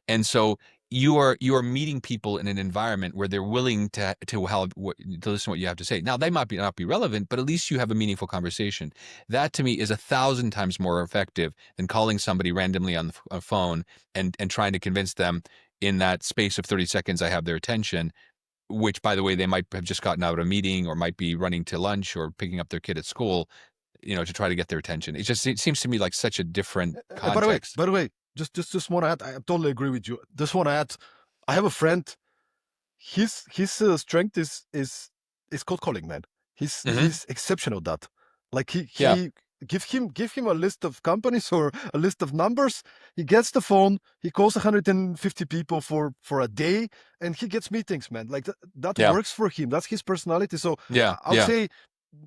And so you are meeting people in an environment where they're willing to listen to what you have to say. Now they might not be relevant, but at least you have a meaningful conversation. That to me is 1,000 times more effective than calling somebody randomly on the phone and trying to convince them in that space of 30 seconds I have their attention, which by the way they might have just gotten out of a meeting or might be running to lunch or picking up their kid at school. to try to get their attention. It seems to me like such a different By the way, context. just want to add. I totally agree with you. Just want to add. I have a friend. His strength is cold calling, man. Hmm. He's exceptional at that. Like Yeah. he give him a list of companies or a list of numbers. He gets the phone. He calls 150 people for a day, and he gets meetings, man. Like that Yeah. works for him. That's his personality. So Yeah. I would Yeah. say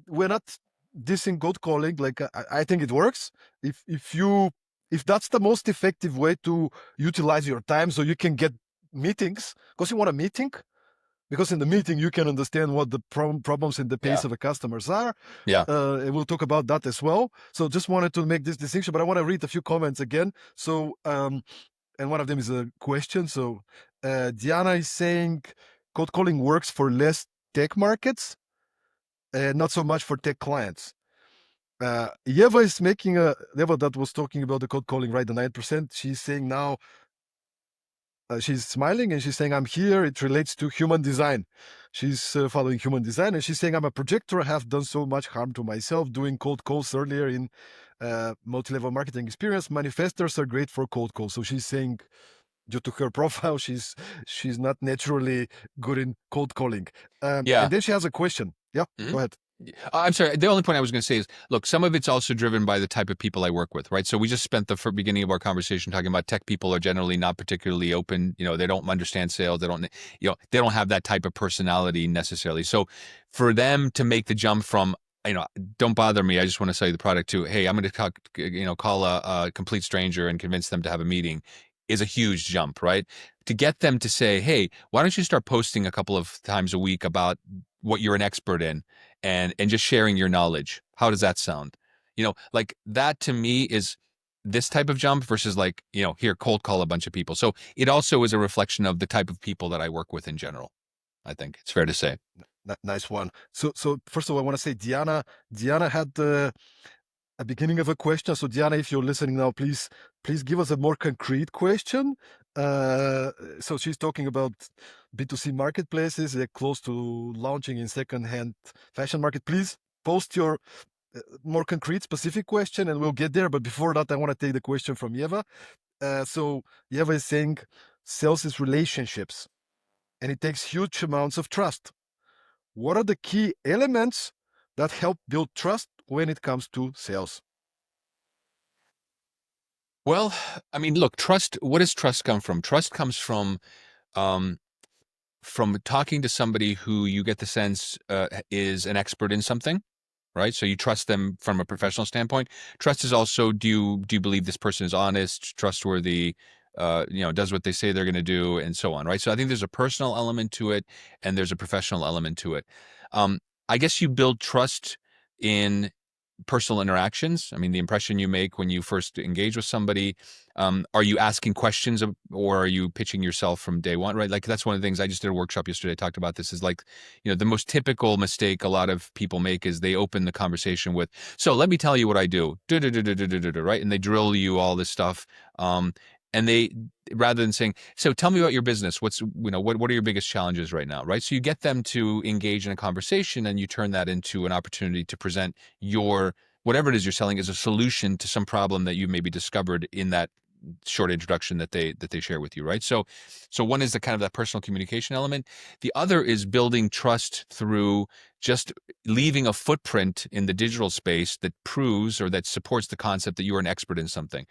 we're not dissing cold calling. Like I think it works. If that's the most effective way to utilize your time, so you can get meetings because you want a meeting, because in the meeting you can understand what the problems in the pace Yeah. of the customers are. Yeah. And we'll talk about that as well. So just wanted to make this distinction, but I want to read a few comments again. So and one of them is a question. So Diana is saying cold calling works for less tech markets, not so much for tech clients. Yeva is making Yeva that was talking about the cold calling, right? The 9%. She's saying now, she's smiling and she's saying, I'm here. It relates to human design. She's following human design and she's saying, I'm a projector. I have done so much harm to myself doing cold calls earlier in multi-level marketing experience. Manifestors are great for cold calls. So she's saying, due to her profile, she's not naturally good in cold calling. Yeah. And then she has a question. Yeah, Mhm. go ahead. I'm sorry. The only point I was going to say is, look, some of it's also driven by the type of people I work with, right? So we just spent the beginning of our conversation talking about tech people are generally not particularly open. They don't understand sales. They don't have that type of personality necessarily. So for them to make the jump from, don't bother me, I just want to sell you the product, to, hey, I'm going to call a complete stranger and convince them to have a meeting, is a huge jump, right? To get them to say, hey, why don't you start posting a couple of times a week about what you're an expert in, and just sharing your knowledge. How does that sound? Like that to me is this type of jump versus like, here, cold call a bunch of people. So it also is a reflection of the type of people that I work with in general. I think it's fair to say. Nice one. So first of all, I want to say Diana had a beginning of a question. So Diana, if you're listening now, please give us a more concrete question. So she's talking about B2C marketplaces. They're close to launching in second-hand fashion market. Please post your more concrete, specific question, and we'll get there. But before that, I want to take the question from Yeva. So Yeva is saying sales is relationships, and it takes huge amounts of trust. What are the key elements that help build trust when it comes to sales? Well, I mean, look, trust. What does trust come from? Trust comes um, from talking to somebody who you get the sense is an expert in something, right? So you trust them from a professional standpoint. Trust is also, do you believe this person is honest, trustworthy, does what they say they're going to do, and so on, right? So I think there's a personal element to it, and there's a professional element to it. Um, I guess you build trust in personal interactions. I mean, the impression you make when you first engage with somebody. Are you asking questions, or are you pitching yourself from day one? Right? Like that's one of the things I just did a workshop yesterday. I talked about this. Is like, the most typical mistake a lot of people make is they open the conversation with, "So let me tell you what I do," right? And they drill you all this stuff. And they, rather than saying, "So tell me about your business. What are your biggest challenges right now?" Right? So you get them to engage in a conversation, and you turn that into an opportunity to present your whatever it is you're selling as a solution to some problem that you maybe discovered in that short introduction that they share with you, right? So one is the kind of that personal communication element. The other is building trust through just leaving a footprint in the digital space that proves or that supports the concept that you are an expert in something.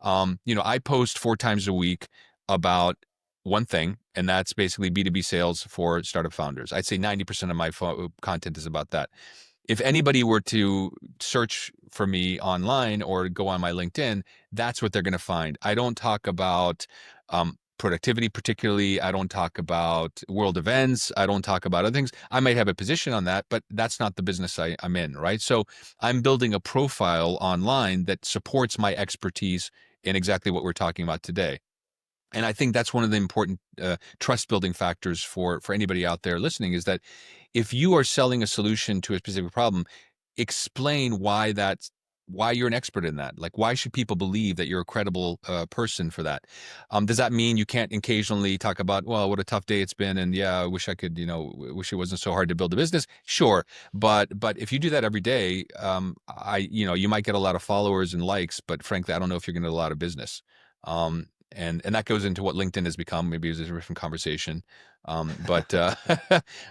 I post 4 times a week about one thing, and that's basically B2B sales for startup founders. I'd say 90% of my content is about that. If anybody were to search for me online or go on my LinkedIn, that's what they're going to find. I don't talk about productivity particularly. I don't talk about world events. I don't talk about other things. I might have a position on that, but that's not the business I'm in, right? So I'm building a profile online that supports my expertise in exactly what we're talking about today. And I think that's one of the important trust building factors for anybody out there listening, is that if you are selling a solution to a specific problem, explain why why you're an expert in that. Like, why should people believe that you're a credible person for that? Does that mean you can't occasionally talk about, well, what a tough day it's been, and yeah, I wish I could, wish it wasn't so hard to build a business? Sure, but if you do that every day, you might get a lot of followers and likes, but frankly, I don't know if you're going to get a lot of business. And that goes into what LinkedIn has become. Maybe it's a different conversation, but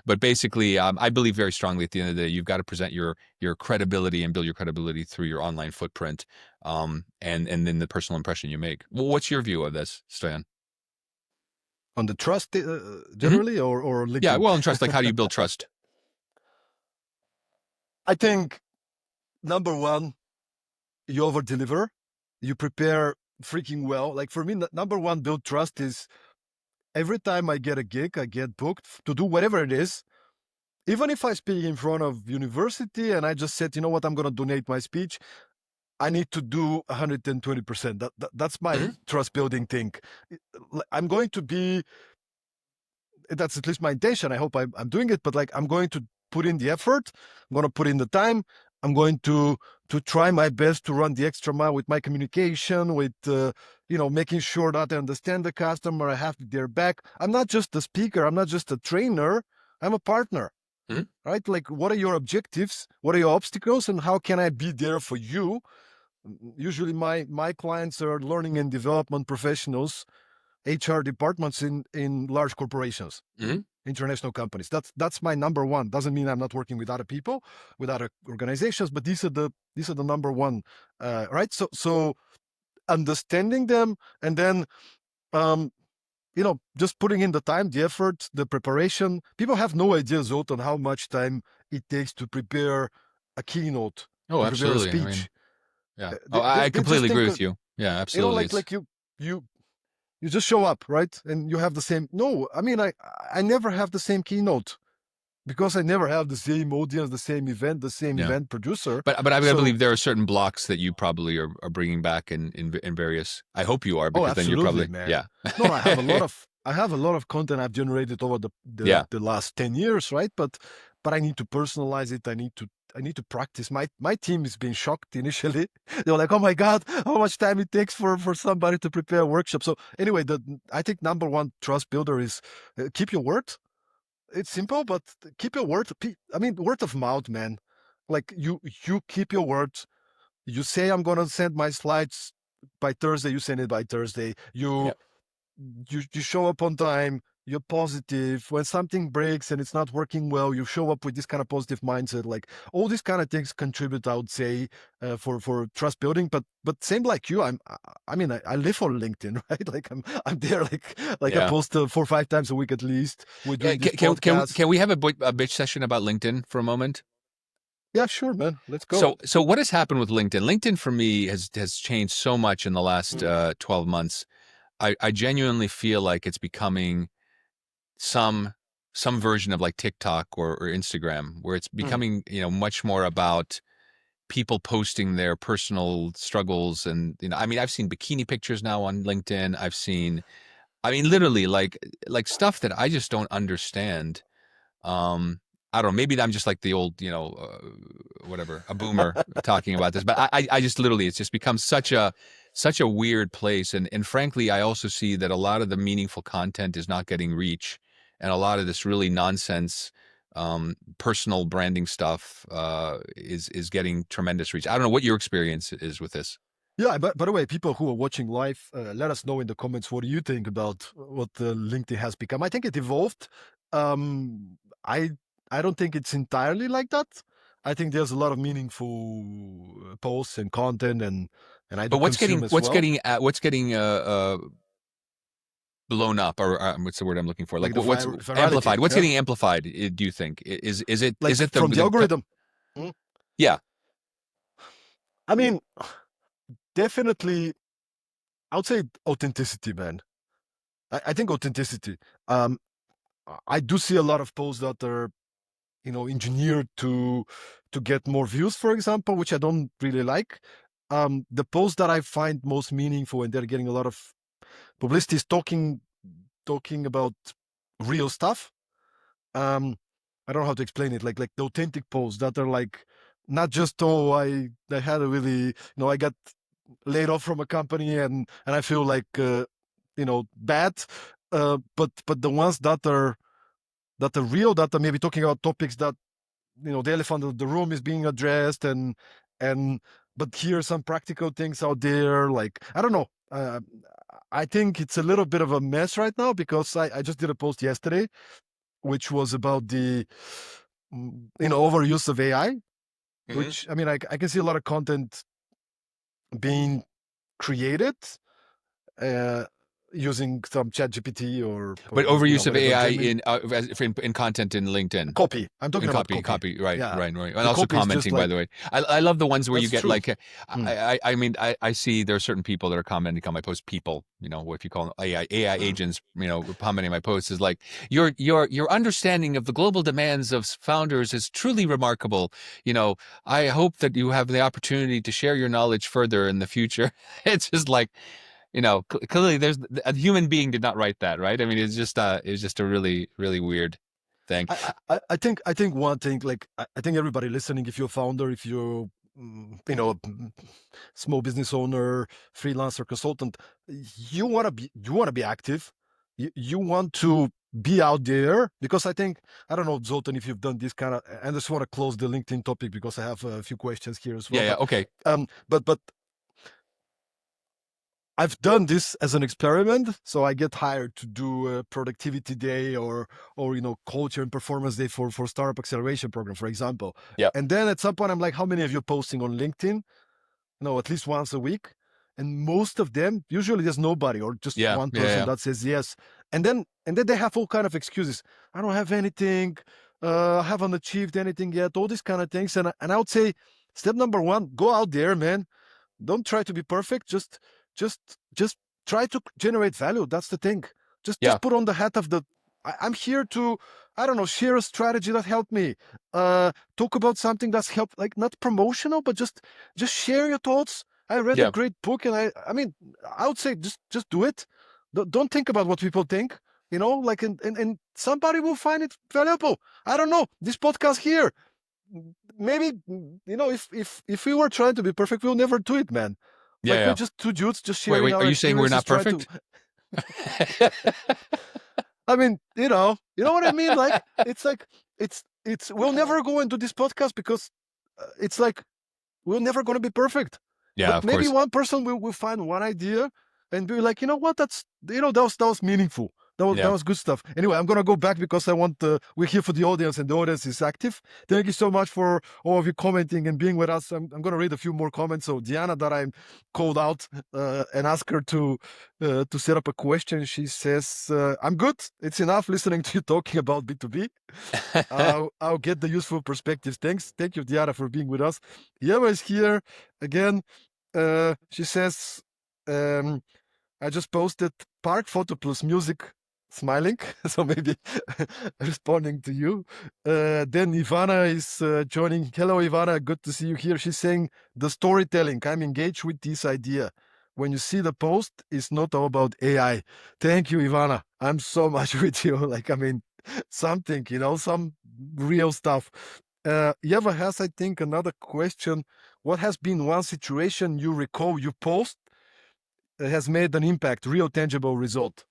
but basically, I believe very strongly at the end of the day, you've got to present your credibility and build your credibility through your online footprint, and then the personal impression you make. Well, what's your view of this, Stan? On the trust, Hmm. generally, or Yeah, LinkedIn? well, and trust. Like, how do you build trust? I think number one, you over deliver, you prepare freaking well. Like for me, number one, build trust is every time I get a gig, I get booked to do whatever it is. Even if I speak in front of university and I just said, you know what, I'm going to donate my speech, I need to do 120%. That's my Hmm. trust building thing. I'm going to be, that's at least my intention. I hope I'm doing it, but like I'm going to put in the effort. I'm going to put in the time. I'm going to try my best to run the extra mile with my communication, with making sure that I understand the customer. I have their back. I'm not just a speaker. I'm not just a trainer. I'm a partner, Hmm. right? Like, what are your objectives? What are your obstacles? And how can I be there for you? Usually, my clients are learning and development professionals, HR departments in large corporations, Hmm. international companies. That's my number one. Doesn't mean I'm not working with other people, with other organizations, but these are the number one, right? So understanding them, and then um, just putting in the time, the effort, the preparation. People have no idea, Zoltan, how much time it takes to prepare a keynote, Oh, to prepare a absolutely. I mean, speech. yeah. Oh, They, they, I they just completely agree think, with you. Yeah, absolutely. like you you just show up, right? And you have the same. No, I mean, I never have the same keynote because I never have the same audience, the same Yeah. event producer. But I So, believe there are certain blocks that you probably are bringing back in various. I hope you are, oh, because then you're absolutely, probably, man. yeah. No, I have a lot of content I've generated over Yeah. the last 10 years, right? But I need to personalize it. I need to practice. My team has been shocked initially. They were like, "Oh my god, how much time it takes for somebody to prepare a workshop." So anyway, I think number one trust builder is keep your word. It's simple, but keep your word. I mean, word of mouth, man. Like you keep your word. You say I'm gonna send my slides by Thursday. You send it by Thursday. You Yeah. you show up on time. You're positive. When something breaks and it's not working well, you show up with this kind of positive mindset. Like all these kind of things contribute, I would say, for trust building. But same like you, I live on LinkedIn, right? Like I'm there, like I Yeah. post 4 or 5 times a week at least. We're Yeah, doing this can podcast. can we have a bitch session about LinkedIn for a moment? Yeah, sure, man. Let's go. So what has happened with LinkedIn? LinkedIn for me has changed so much in the last 12 months. I genuinely feel like it's becoming some some version of like TikTok or Instagram, where it's Mm. becoming, much more about people posting their personal struggles. And I mean, I've seen bikini pictures now on LinkedIn. I mean, literally, like stuff that I just don't understand. Um, I don't know. Maybe I'm just like the old, whatever, a boomer talking about this. But I just literally, it's just become such a weird place. And frankly, I also see that a lot of the meaningful content is not getting reach, and a lot of this really nonsense, personal branding stuff, is getting tremendous reach. I don't know what your experience is with this. Yeah, but by the way, people who are watching live, let us know in the comments what do you think about what LinkedIn has become. I think it evolved. Um, I I don't think it's entirely like that. I think there's a lot of meaningful posts and content, and I do But what's consume getting as what's well, getting blown up, or what's the word I'm looking for? like Like the what's virality. amplified? What's Yeah, getting amplified? Do you think is it like the from the algorithm. Mm. yeah? I mean, definitely, I would say authenticity, man. I think authenticity. Um, I do see a lot of posts that are engineered to get more views, for example, which I don't really like. The posts that I find most meaningful and they're getting a lot of publicity is talking about real stuff. um I don't know how to explain it, like the authentic posts that are like not just I had a really I got laid off from a company and I feel like bad, but the ones that are real, that are maybe talking about topics that the elephant of the room is being addressed, and but here are some practical things out there. Like, I don't know. I think it's a little bit of a mess right now because I just did a post yesterday, which was about the overuse of AI. Hmm. Which, I mean, I can see a lot of content being created uh, using some chat GPT But or overuse of whatever AI Gemini. in content in LinkedIn. Copy. I'm talking In about copy, copy. copy, right, Yeah. right, right, and The also copy is just commenting. By like, the way, I love the ones where you that's get true. like, Mm. I mean, I see there are certain people that are commenting on my posts. People, if you call them AI agents, commenting my posts is like, your understanding of the global demands of founders is truly remarkable. You know, I hope that you have the opportunity to share your knowledge further in the future. It's just like, clearly there's a human being did not write that, right? I mean, it's just a really, really weird thing. I think one thing, like, I think everybody listening, if you're a founder, if you're small business owner, freelancer, consultant, you want to be active. You want to be out there, because I don't know, Zoltan, if you've done this kind of, and I just want to close the LinkedIn topic because I have a few questions here as well. Yeah, yeah, But okay. but I've done this as an experiment. So I get hired to do a productivity day or culture and performance day for startup acceleration program, for example. Yeah. And then at some point I'm like, how many of you posting on LinkedIn? No, at least once a week. And most of them, usually there's nobody or just Yeah, one yeah, person yeah. that says yes. And then they have all kind of excuses. I don't have anything. I haven't achieved anything yet. All these kind of things. And I would say, step number one, go out there, man. Don't try to be perfect. Just just try to generate value. That's the thing. just Yeah. just put on the hat of the, I'm here to, I don't know, share a strategy that helped me, talk about something that's helped, like, not promotional, but just share your thoughts. I read a Yeah. great book, and I mean, I would say just do it. Don't think about what people think. Like, and somebody will find it valuable. I don't know, this podcast here, maybe, if we were trying to be perfect, we'll never do it, man. Yeah, Like, we're yeah. just two dudes just Wait, sharing wait, are our you saying we're experiences, not trying to, perfect? I mean, you know what I mean? Like, it's like, it's we'll never go into this podcast because, it's like, we're never going to be perfect. Yeah, But of maybe course. one person will find one idea and be like, you know what, that was meaningful. That Yeah. was good stuff. Anyway, I'm gonna go back because I want, we're here for the audience, and the audience is active. Thank you so much for all of you commenting and being with us. I'm gonna read a few more comments. So Diana, that I called out, and asked her to set up a question. She says, I'm good. It's enough listening to you talking about B2B. I'll get the useful perspectives. Thank you, Diana, for being with us. Yeva is here again. She says, um, I just posted park photo plus music, smiling. So maybe responding to you. Then Ivana is joining. Hello, Ivana. Good to see you here. She's saying, the storytelling. I'm engaged with this idea. When you see the post, it's not all about AI. Thank you, Ivana. I'm so much with you. Like, I mean, something, some real stuff. Yeva has, I think, another question. What has been one situation you recall you post that has made an impact, real tangible result?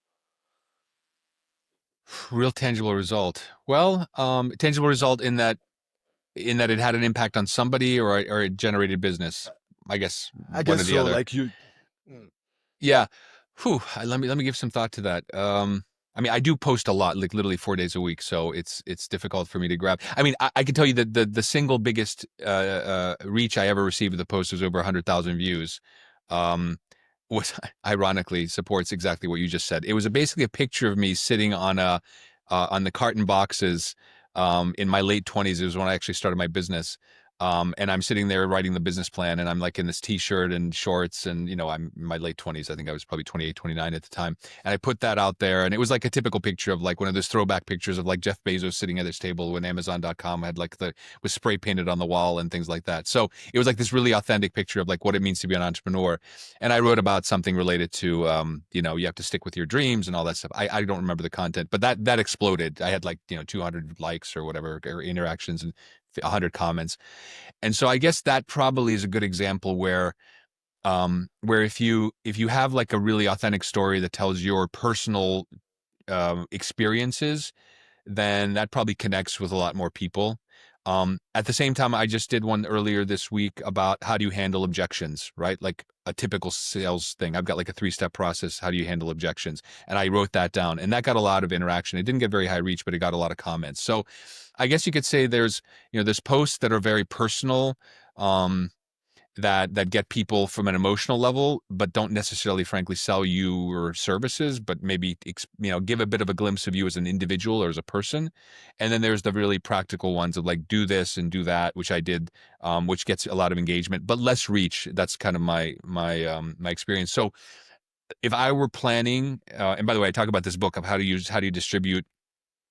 Real tangible result. Well, tangible result in that it had an impact on somebody, or it generated business. I guess I one guess or the so. other. Like, you. Mm. Yeah. Whew. Let me give some thought to that. I mean, I do post a lot, like literally 4 days a week, so it's difficult for me to grab. I mean, I can tell you that the single biggest reach I ever received with the post was over 100,000 views. Um, was ironically supports exactly what you just said. It was basically a picture of me sitting on the carton boxes in my late 20s. It was when I actually started my business. And I'm sitting there writing the business plan, and I'm like in this t-shirt and shorts, and I'm in my late 20s. I think I was probably 28, 29 at the time. And I put that out there, and it was like a typical picture of like one of those throwback pictures of like Jeff Bezos sitting at his table when Amazon.com had like was spray painted on the wall and things like that. So it was like this really authentic picture of like what it means to be an entrepreneur. And I wrote about something related to, you have to stick with your dreams and all that stuff. I don't remember the content, but that exploded. I had like, 200 likes or whatever, or interactions, and 100 comments. And so I guess that probably is a good example where if you have like a really authentic story that tells your personal experiences, then that probably connects with a lot more people. At the same time, I just did one earlier this week about how do you handle objections, right? Like a typical sales thing. I've got like a 3-step process. How do you handle objections? And I wrote that down, and that got a lot of interaction. It didn't get very high reach, but it got a lot of comments. So I guess you could say there's posts that are very personal. That get people from an emotional level, but don't necessarily, frankly, sell you or services, but maybe give a bit of a glimpse of you as an individual or as a person. And then there's the really practical ones of like do this and do that, which I did, which gets a lot of engagement, but less reach. That's kind of my experience. So if I were planning, and by the way, I talk about this book of how do you distribute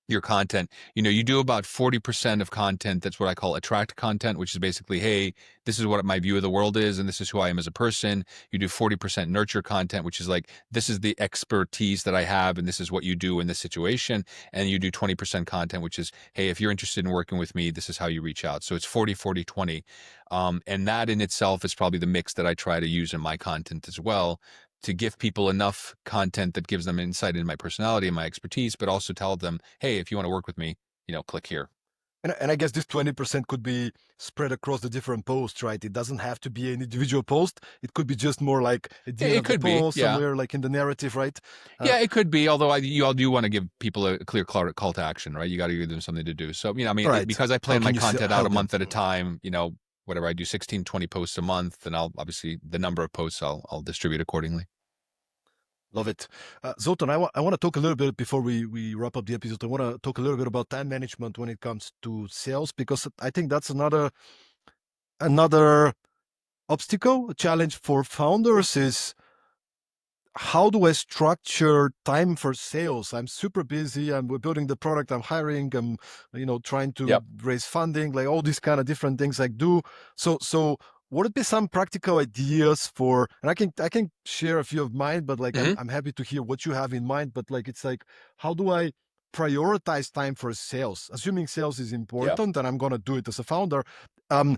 your content. You do about 40% of content that's what I call attract content, which is basically, hey, this is what my view of the world is, and this is who I am as a person. You do 40% nurture content, which is like, this is the expertise that I have, and this is what you do in this situation. And you do 20% content, which is, hey, if you're interested in working with me, this is how you reach out. So it's 40, 40, 20. And that in itself is probably the mix that I try to use in my content as well, to give people enough content that gives them insight into my personality and my expertise, but also tell them, hey, if you want to work with me, click here. And I guess this 20% could be spread across the different posts, right? It doesn't have to be an individual post. It could be just more like at the end It of the could be, post, yeah. somewhere like in the narrative, right? Uh, Yeah, it could be. Although you all do want to give people a clear call to action, right? You got to give them something to do. So, I mean, all right. because I How plan my can you content out a help them? month at a time, whatever I do, 16, 20 posts a month, and I'll obviously the number of posts I'll distribute accordingly. Love it. Zoltan, I want to talk a little bit before we wrap up the episode. I want to talk a little bit about time management when it comes to sales, because I think that's another obstacle, a challenge for founders is how do I structure time for sales? I'm super busy. We're building the product. I'm hiring. I'm, trying to Yep. raise funding, like all these kind of different things I do. So would it be some practical ideas for? And I can share a few of mine, but like I'm Hmm. I'm happy to hear what you have in mind. But like it's like, how do I prioritize time for sales? Assuming sales is Yeah. important, and I'm gonna do it as a founder. Um,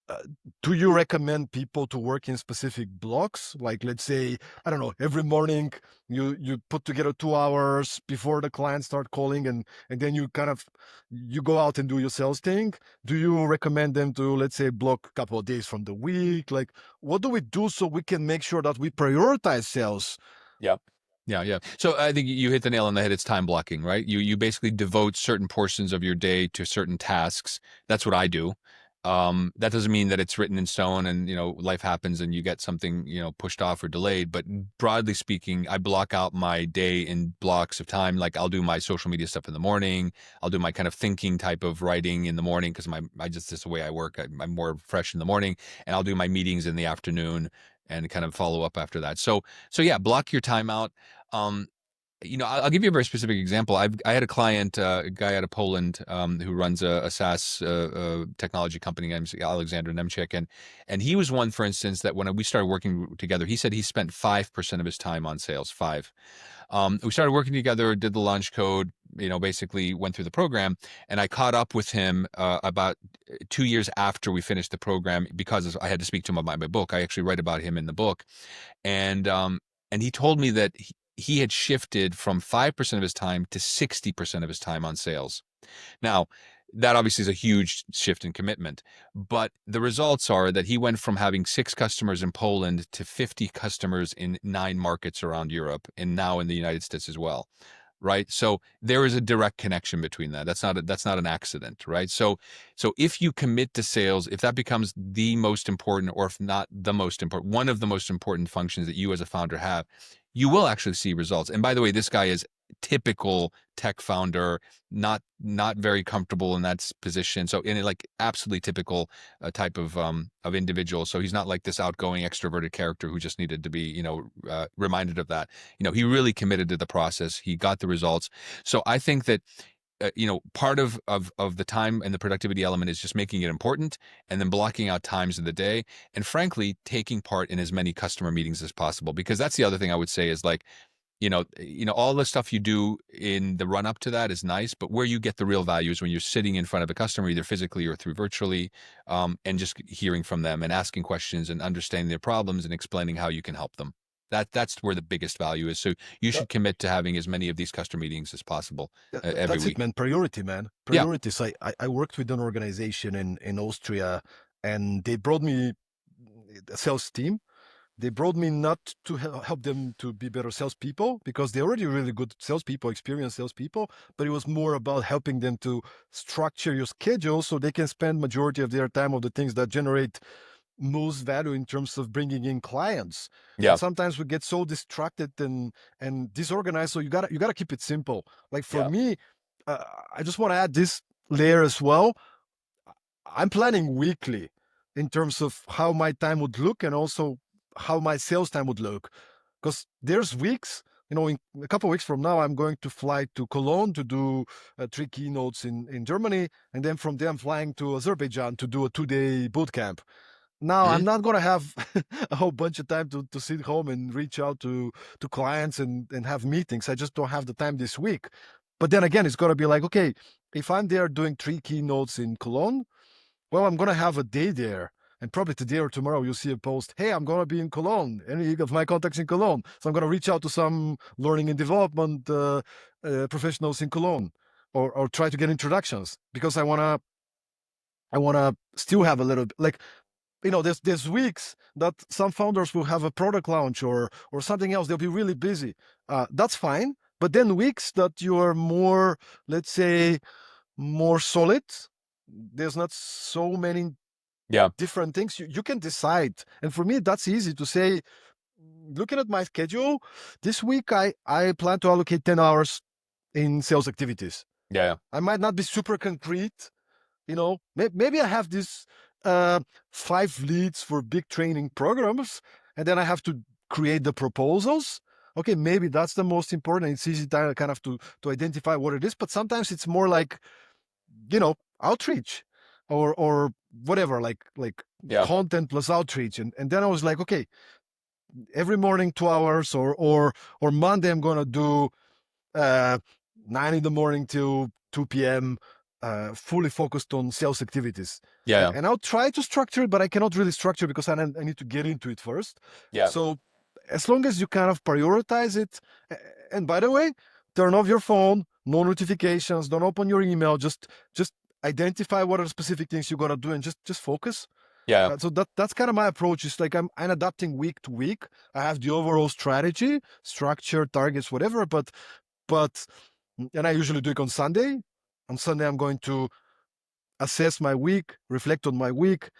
uh, do you recommend people to work in specific blocks? Like, let's say, I don't know, every morning you put together 2 hours before the clients start calling, and then you go out and do your sales thing. Do you recommend them to, let's say, block a couple of days from the week? Like, what do we do so we can make sure that we prioritize sales? Yeah. Yeah, yeah. So I think you hit the nail on the head. It's time blocking, right? You basically devote certain portions of your day to certain tasks. That's what I do. That doesn't mean that it's written in stone and life happens and you get something pushed off or delayed. But broadly speaking, I block out my day in blocks of time. Like I'll do my social media stuff in the morning. I'll do my kind of thinking type of writing in the morning because just the way I work. I'm more fresh in the morning, and I'll do my meetings in the afternoon and kind of follow up after that. So yeah, block your time out. Um, I'll give you a very specific example. I had a client, a guy out of Poland, who runs a SaaS technology company named Alexander Nemchik, and he was one, for instance, that when we started working together, he said he spent 5% of his time on sales. 5. We started working together, did the launch code, basically went through the program, and I caught up with him about 2 years after we finished the program because I had to speak to him about my book. I actually write about him in the book, and he told me that he had shifted from 5% of his time to 60% of his time on sales. Now, that obviously is a huge shift in commitment, but the results are that he went from having 6 customers in Poland to 50 customers in 9 markets around Europe, and now in the United States as well. Right. So there is a direct connection between that. That's not an accident. Right. So if you commit to sales, if that becomes the most important, or if not the most important, one of the most important functions that you as a founder have, you will actually see results. And by the way, this guy is typical tech founder, not very comfortable in that position. So in like absolutely typical type of individual. So he's not like this outgoing extroverted character who just needed to be reminded of that. He really committed to the process. He got the results. So I think that part of the time and the productivity element is just making it important, and then blocking out times of the day, and frankly taking part in as many customer meetings as possible. Because that's the other thing I would say is like, all the stuff you do in the run up to that is nice, but where you get the real value is when you're sitting in front of a customer, either physically or through virtually, and just hearing from them and asking questions and understanding their problems and explaining how you can help them. That's where the biggest value is. So you That, should commit to having as many of these customer meetings as possible every that's it, week. man. Priority, man. Yeah. Priorities. I worked with an organization in Austria, and they brought me a sales team. They brought me not to help them to be better salespeople because they're already really good salespeople, experienced salespeople, but it was more about helping them to structure your schedule so they can spend majority of their time on the things that generate most value in terms of bringing in clients. And Yeah. sometimes we get so distracted and disorganized. So you gotta keep it simple. Like for Yeah. me, I just want to add this layer as well. I'm planning weekly in terms of how my time would look and also how my sales time would look. Because there's weeks, in a couple of weeks from now, I'm going to fly to Cologne to do 3 keynotes in Germany. And then from there, I'm flying to Azerbaijan to do a 2-day boot camp. Now, Hmm. I'm not going to have a whole bunch of time to sit home and reach out to clients and have meetings. I just don't have the time this week. But then again, it's going to be like, okay, if I'm there doing 3 keynotes in Cologne, well, I'm going to have a day there. And probably today or tomorrow, you'll see a post, hey, I'm going to be in Cologne. Any of my contacts in Cologne. So I'm going to reach out to some learning and development professionals in Cologne or try to get introductions because I want to still have a little bit like, there's weeks that some founders will have a product launch or something else. They'll be really busy. That's fine. But then weeks that you are more, let's say, more solid, there's not so many Yeah. different things you can decide. And for me, that's easy to say. Looking at my schedule, this week I plan to allocate 10 hours in sales activities. Yeah. I might not be super concrete. Maybe I have this uh, 5 leads for big training programs, and then I have to create the proposals. Okay, maybe that's the most important. It's easy to kind of to identify what it is, but sometimes it's more like outreach or whatever, like Yeah. content plus outreach. And then I was like, okay, every morning 2 hours or Monday I'm gonna do uh 9 in the morning till 2 p.m. Fully focused on sales activities. Yeah. And I'll try to structure it, but I cannot really structure because I need to get into it first. Yeah. So as long as you kind of prioritize it, and by the way, turn off your phone, no notifications, don't open your email, just identify what are the specific things you're gonna do and just focus. Yeah. So that's kind of my approach. It's like I'm adapting week to week. I have the overall strategy, structure, targets, whatever, but and I usually do it on Sunday. On Sunday, I'm going to assess my week, reflect on my week,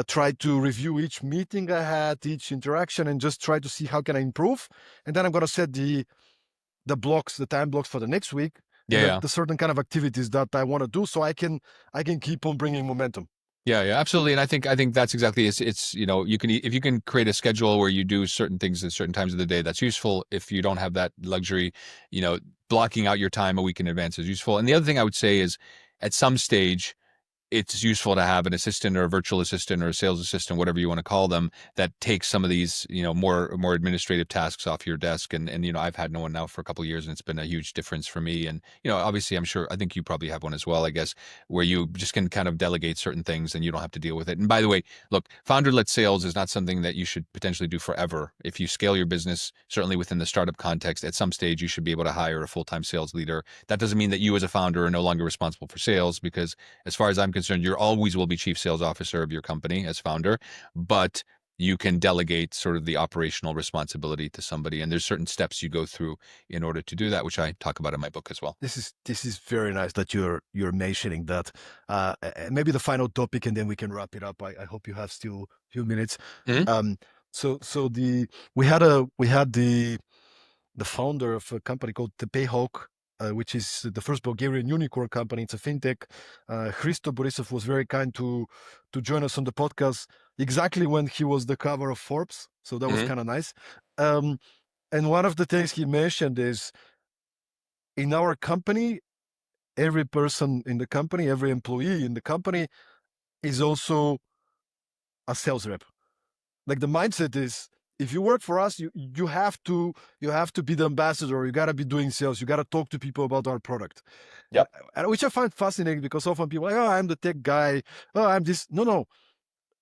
try to review each meeting I had, each interaction, and just try to see how can I improve. And then I'm going to set the time blocks for the next week, and Yeah. Yeah. the certain kind of activities that I want to do, so I can keep on bringing momentum. Yeah, yeah, absolutely. And I think that's exactly it's you can if you can create a schedule where you do certain things at certain times of the day, that's useful. If you don't have that luxury, blocking out your time a week in advance is useful. And the other thing I would say is at some stage it's useful to have an assistant or a virtual assistant or a sales assistant, whatever you want to call them, that takes some of these, more administrative tasks off your desk. And I've had no one now for a couple of years, and it's been a huge difference for me. And obviously, I think you probably have one as well, I guess, where you just can kind of delegate certain things and you don't have to deal with it. And by the way, look, founder-led sales is not something that you should potentially do forever. If you scale your business, certainly within the startup context, at some stage you should be able to hire a full-time sales leader. That doesn't mean that you as a founder are no longer responsible for sales, because as far as I'm concerned, you always will be chief sales officer of your company as founder, but you can delegate sort of the operational responsibility to somebody. And there's certain steps you go through in order to do that, which I talk about in my book as well. This is very nice that you're mentioning that. Maybe the final topic, and then we can wrap it up. I hope you have still a few minutes. Mhm. Um, so we had the founder of a company called Tepehawk, which is the first Bulgarian unicorn company. It's a fintech. Christo Borisov was very kind to join us on the podcast exactly when he was the cover of Forbes. So that was Mhm. kind of nice. Um, and one of the things he mentioned is in our company, every person in the company, every employee in the company is also a sales rep. Like the mindset is if you work for us, you have to be the ambassador. You got to be doing sales. You got to talk to people about our product, and, Yep. and which I find fascinating because often people are like, oh, I'm the tech guy. Oh, I'm this. No,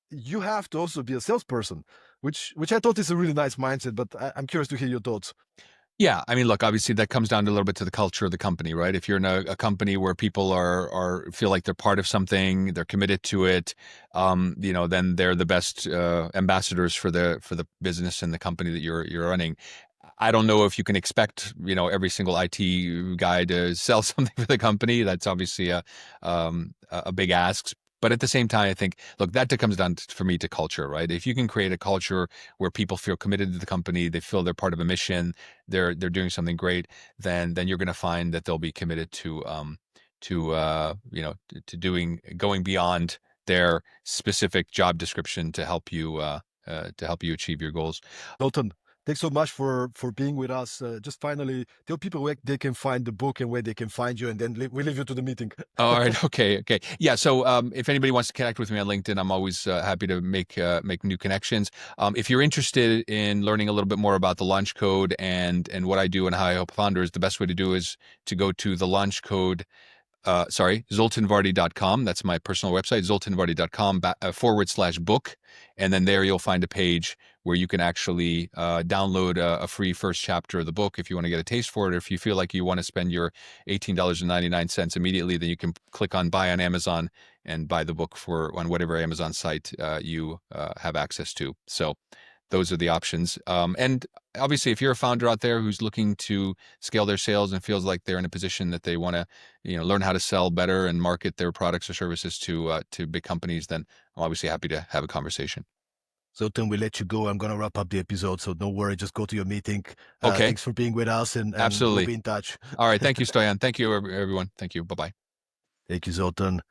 you have to also be a salesperson, which I thought is a really nice mindset. But I'm curious to hear your thoughts. Yeah, I mean, look, obviously that comes down to a little bit to the culture of the company, right? If you're in a company where people are feel like they're part of something, they're committed to it, then they're the best ambassadors for the business and the company that you're running. I don't know if you can expect, every single IT guy to sell something for the company. That's obviously a big ask. But at the same time, I think, look, that comes down for me to culture, right? If you can create a culture where people feel committed to the company, they feel they're part of a mission, they're doing something great, then you're going to find that they'll be committed to doing going beyond their specific job description to help you achieve your goals. Zoltan, thanks so much for being with us. Just finally, tell people where they can find the book and where they can find you, and then we leave you to the meeting. All right. Okay. Yeah. So, if anybody wants to connect with me on LinkedIn, I'm always happy to make new connections. If you're interested in learning a little bit more about the launch code and what I do and how I help founders, the best way to do is to go to the launch code zoltanvardy.com. That's my personal website, zoltanvardy.com /book. And then there you'll find a page where you can actually download a free first chapter of the book if you want to get a taste for it. Or if you feel like you want to spend your $18.99 immediately, then you can click on buy on Amazon and buy the book on whatever Amazon site you have access to. So those are the options. And obviously, if you're a founder out there who's looking to scale their sales and feels like they're in a position that they want to, learn how to sell better and market their products or services to big companies, then I'm obviously happy to have a conversation. Zoltan, we let you go. I'm gonna wrap up the episode, so don't worry. Just go to your meeting. Okay, Thanks for being with us, and we'll absolutely. be in touch. All right. Thank you, Stoyan. Thank you, everyone. Thank you. Bye bye. Thank you, Zoltan.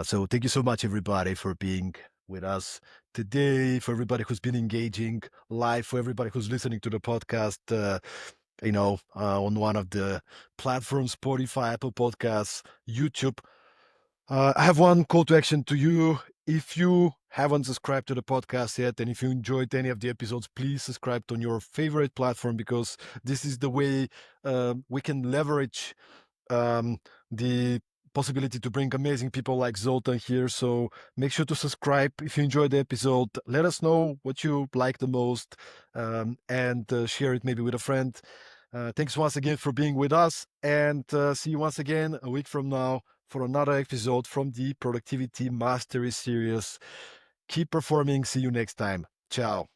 So thank you so much, everybody, for being with us today. For everybody who's been engaging live, for everybody who's listening to the podcast, on one of the platforms, Spotify, Apple Podcasts, YouTube. I have one call to action to you. If you haven't subscribed to the podcast yet, and if you enjoyed any of the episodes, please subscribe on your favorite platform, because this is the way we can leverage the possibility to bring amazing people like Zoltan here. So make sure to subscribe if you enjoyed the episode. Let us know what you like the most, and share it maybe with a friend. Thanks once again for being with us, and see you once again a week from now for another episode from the Productivity Mastery Series. Keep performing. See you next time. Ciao.